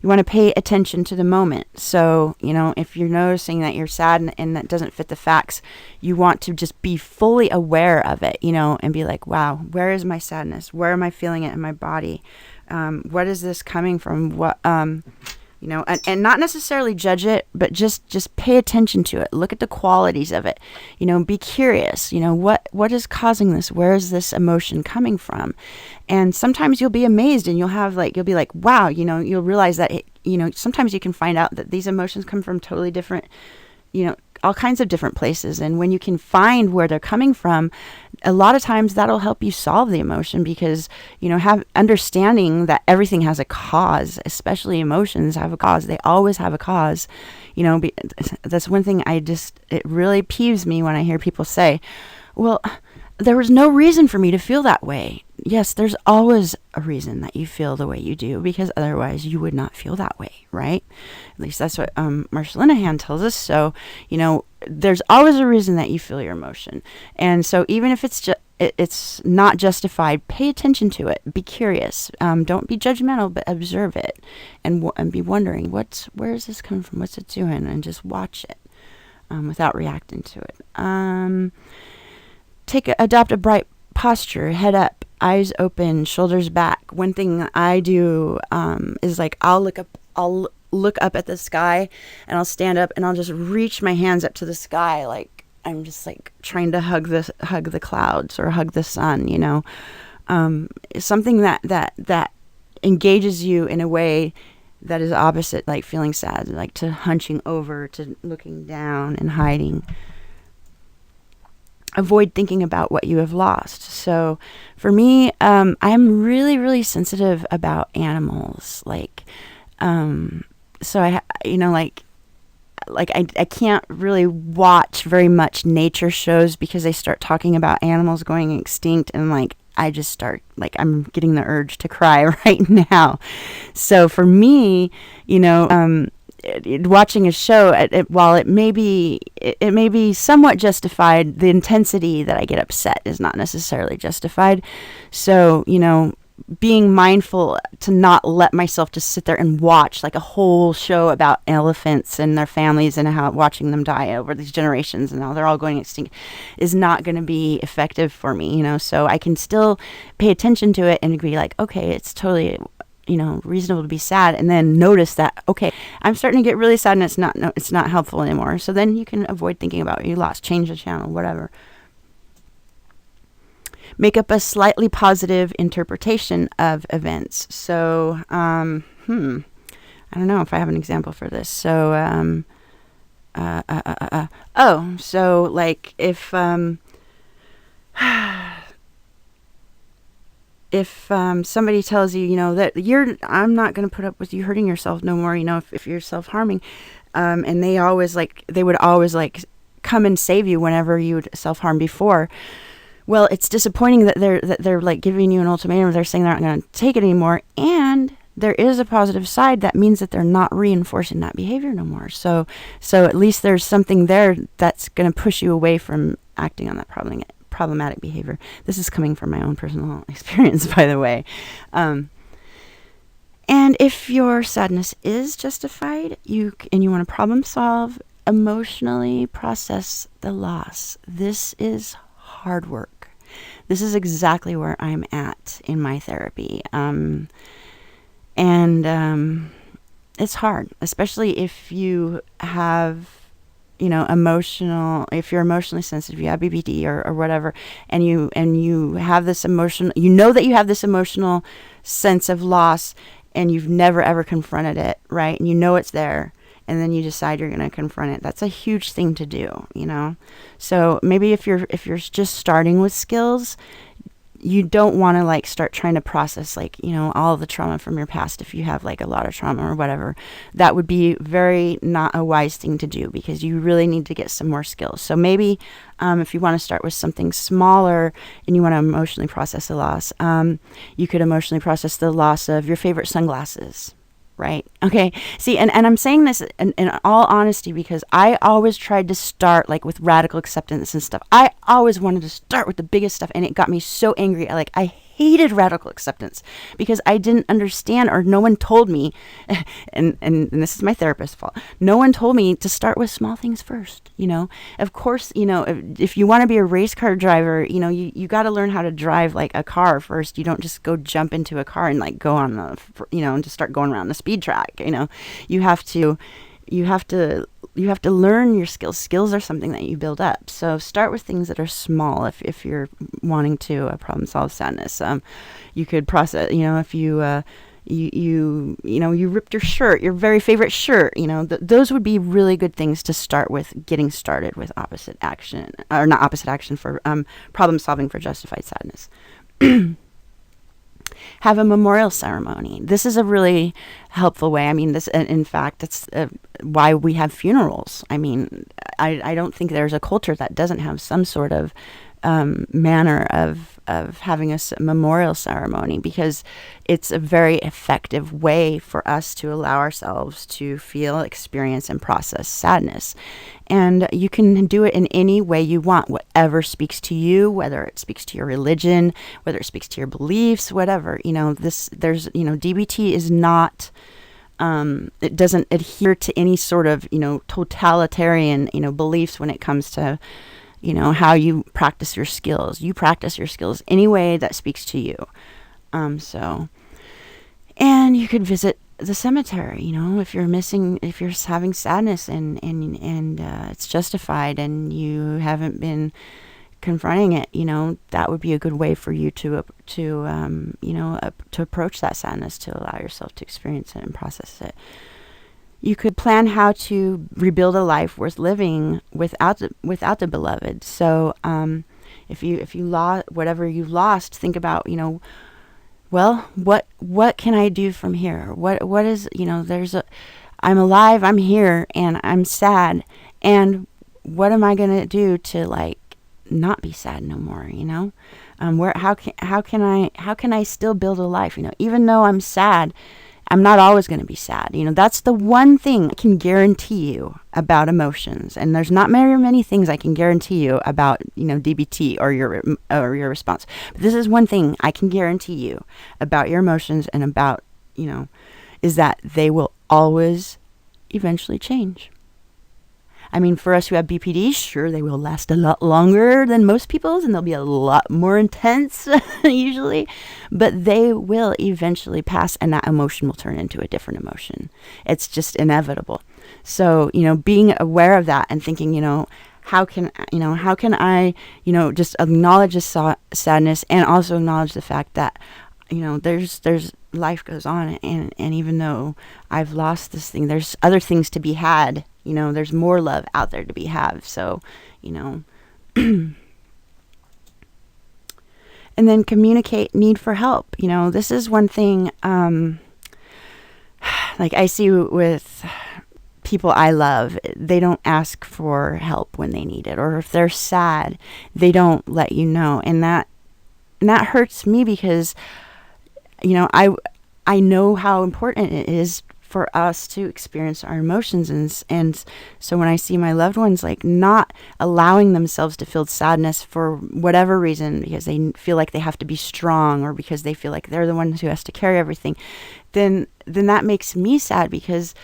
You want to pay attention to the moment. So, if you're noticing that you're sad and that doesn't fit the facts, you want to just be fully aware of it, and be like, wow, where is my sadness? Where am I feeling it in my body? What is this coming from? What, and not necessarily judge it, but just pay attention to it. Look at the qualities of it. Be curious. What is causing this? Where is this emotion coming from? And sometimes you'll be amazed, and you'll be like, wow, you'll realize that, sometimes you can find out that these emotions come from totally different, all kinds of different places. And when you can find where they're coming from, a lot of times that'll help you solve the emotion, because, have understanding that everything has a cause, especially emotions have a cause. They always have a cause. That's one thing it really peeves me when I hear people say, well, there was no reason for me to feel that way. Yes, there's always a reason that you feel the way you do, because otherwise you would not feel that way, right? At least that's what Marsha Linehan tells us. So, there's always a reason that you feel your emotion. And so even if it's not justified, pay attention to it. Be curious. Don't be judgmental, but observe it and be wondering, where is this coming from? What's it doing? And just watch it without reacting to it. Adopt a bright posture, head up, eyes open, shoulders back. One thing I do is like I'll look up at the sky, and I'll stand up and I'll just reach my hands up to the sky, like I'm just like trying to hug the clouds or hug the sun. Something that engages you in a way that is opposite, like feeling sad, like to hunching over, to looking down and hiding. Avoid thinking about what you have lost. So for me, I'm really, really sensitive about animals. So I can't really watch very much nature shows, because they start talking about animals going extinct, and I just start, I'm getting the urge to cry right now. So for me, watching a show, while it may be somewhat justified, the intensity that I get upset is not necessarily justified. So, being mindful to not let myself just sit there and watch like a whole show about elephants and their families and how watching them die over these generations and how they're all going extinct is not going to be effective for me, so I can still pay attention to it and be like, okay, it's totally reasonable to be sad, and then notice that, okay, I'm starting to get really sad and it's not helpful anymore. So then you can avoid thinking about what you lost, change the channel, whatever. Make up a slightly positive interpretation of events. So, I don't know if I have an example for this. So, so like if somebody tells you, that I'm not going to put up with you hurting yourself no more, if you're self-harming, and they would always come and save you whenever you would self-harm before. Well, it's disappointing that they're like giving you an ultimatum. They're saying they're not going to take it anymore. And there is a positive side that means that they're not reinforcing that behavior no more. So at least there's something there that's going to push you away from acting on that problematic behavior. This is coming from my own personal experience, by the way. And if your sadness is justified, you want to problem solve, emotionally process the loss. This is hard work. This is exactly where I'm at in my therapy. And it's hard, especially if you have, if you're emotionally sensitive, you have BPD or whatever, and you have this emotion, that you have this emotional sense of loss, and you've never ever confronted it, right? And it's there, and then you decide you're going to confront it. That's a huge thing to do, So maybe if you're just starting with skills, you don't want to start trying to process all the trauma from your past. If you have a lot of trauma or whatever, that would be very not a wise thing to do, because you really need to get some more skills. So maybe if you want to start with something smaller and you want to emotionally process the loss, you could emotionally process the loss of your favorite sunglasses. Right. Okay. See, and I'm saying this in all honesty, because I always tried to start with radical acceptance and stuff. I always wanted to start with the biggest stuff, and it got me so angry. I hated radical acceptance because I didn't understand, or no one told me, and this is my therapist's fault. No one told me to start with small things first. Of course, if you want to be a race car driver, you got to learn how to drive a car first. You don't just go jump into a car and go on the, and just start going around the speed track. You have to learn your skills. Skills are something that you build up. So start with things that are small if you're wanting to problem solve sadness. You could process, if you you ripped your shirt, your very favorite shirt. Those would be really good things to start with, getting started with opposite action, or not opposite action, for problem solving for justified sadness. Have a memorial ceremony. This is a really helpful way. I mean, this, in fact, that's why we have funerals. I mean, I don't think there's a culture that doesn't have some sort of manner of having a memorial ceremony, because it's a very effective way for us to allow ourselves to feel, experience, and process sadness. And you can do it in any way you want, whatever speaks to you, whether it speaks to your religion, whether it speaks to your beliefs, whatever. DBT is not, it doesn't adhere to any sort of, totalitarian, beliefs when it comes to, how you practice your skills. You practice your skills any way that speaks to you. And you could visit the cemetery, if you're having sadness and it's justified and you haven't been confronting it, that would be a good way for you to approach that sadness, to allow yourself to experience it and process it. You could plan how to rebuild a life worth living without the beloved. So, if you lost whatever you've lost, think about, well, what can I do from here? What is, I'm alive, I'm here, and I'm sad, and what am I gonna do to not be sad no more? How can I still build a life? Even though I'm sad, I'm not always going to be sad. That's the one thing I can guarantee you about emotions. And there's not very many things I can guarantee you about, DBT or your response. But this is one thing I can guarantee you about your emotions and about, is that they will always eventually change. I mean, for us who have BPD, sure, they will last a lot longer than most people's, and they'll be a lot more intense usually, but they will eventually pass, and that emotion will turn into a different emotion. It's just inevitable. So, being aware of that and thinking, how can I, just acknowledge this sadness, and also acknowledge the fact that, there's life goes on, and even though I've lost this thing, there's other things to be had. There's more love out there to be had. So, and then communicate need for help. This is one thing, I see with people I love, they don't ask for help when they need it, or if they're sad, they don't let you know. And that hurts me, because, I know how important it is for us to experience our emotions, and so when I see my loved ones not allowing themselves to feel sadness for whatever reason, because they feel like they have to be strong, or because they feel like they're the ones who has to carry everything, then that makes me sad, because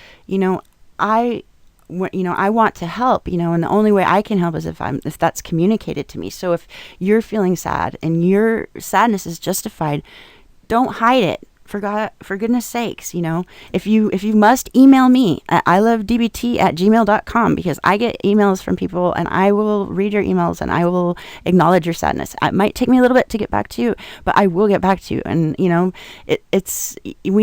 I want to help, and the only way I can help is if that's communicated to me. So if you're feeling sad and your sadness is justified, don't hide it. For goodness sakes, if you must, email me at ilovedbt@gmail.com, because I get emails from people, and I will read your emails, and I will acknowledge your sadness. It might take me a little bit to get back to you, but I will get back to you. And we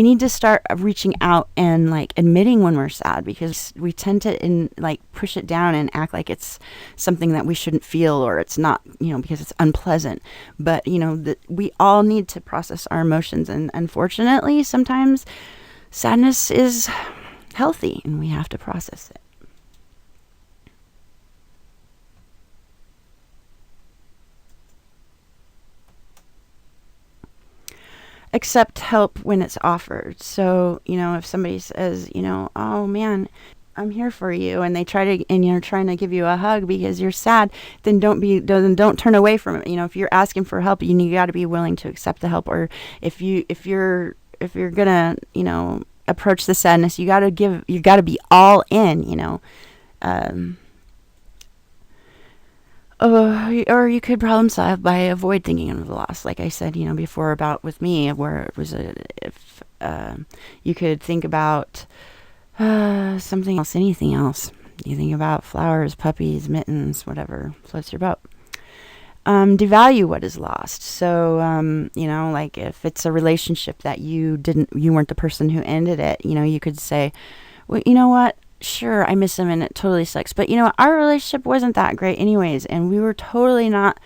need to start reaching out and admitting when we're sad, because we tend to push it down and act like it's something that we shouldn't feel, or it's not, because it's unpleasant. But we all need to process our emotions, and unfortunately, sometimes sadness is healthy, and we have to process it. Accept help when it's offered. So, if somebody says, oh man, I'm here for you, and you're trying to give you a hug because you're sad, then don't turn away from it. If you're asking for help, you got to be willing to accept the help. Or if you're gonna, approach the sadness, you got to be all in, or you could problem solve by avoid thinking of the loss. Like I said, before, about with me, where it was you could think about something else, anything else. You think about flowers, puppies, mittens, whatever floats your boat. devalue what is lost. So, like if it's a relationship that you weren't the person who ended it, you could say, well, you know what? Sure, I miss him and it totally sucks. But you know what? Our relationship wasn't that great anyways, and we were totally not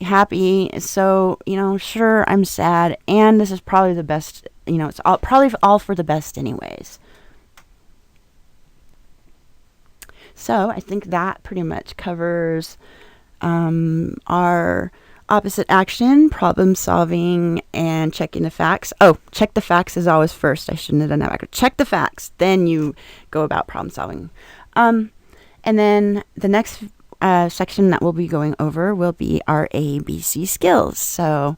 happy. So, sure, I'm sad, and this is probably the best, it's probably all for the best anyways. So I think that pretty much covers our opposite action, problem solving, and checking the facts. Oh, check the facts is always first. I shouldn't have done that backwards. Check the facts, then you go about problem solving. And then the next section that we'll be going over will be our ABC skills. So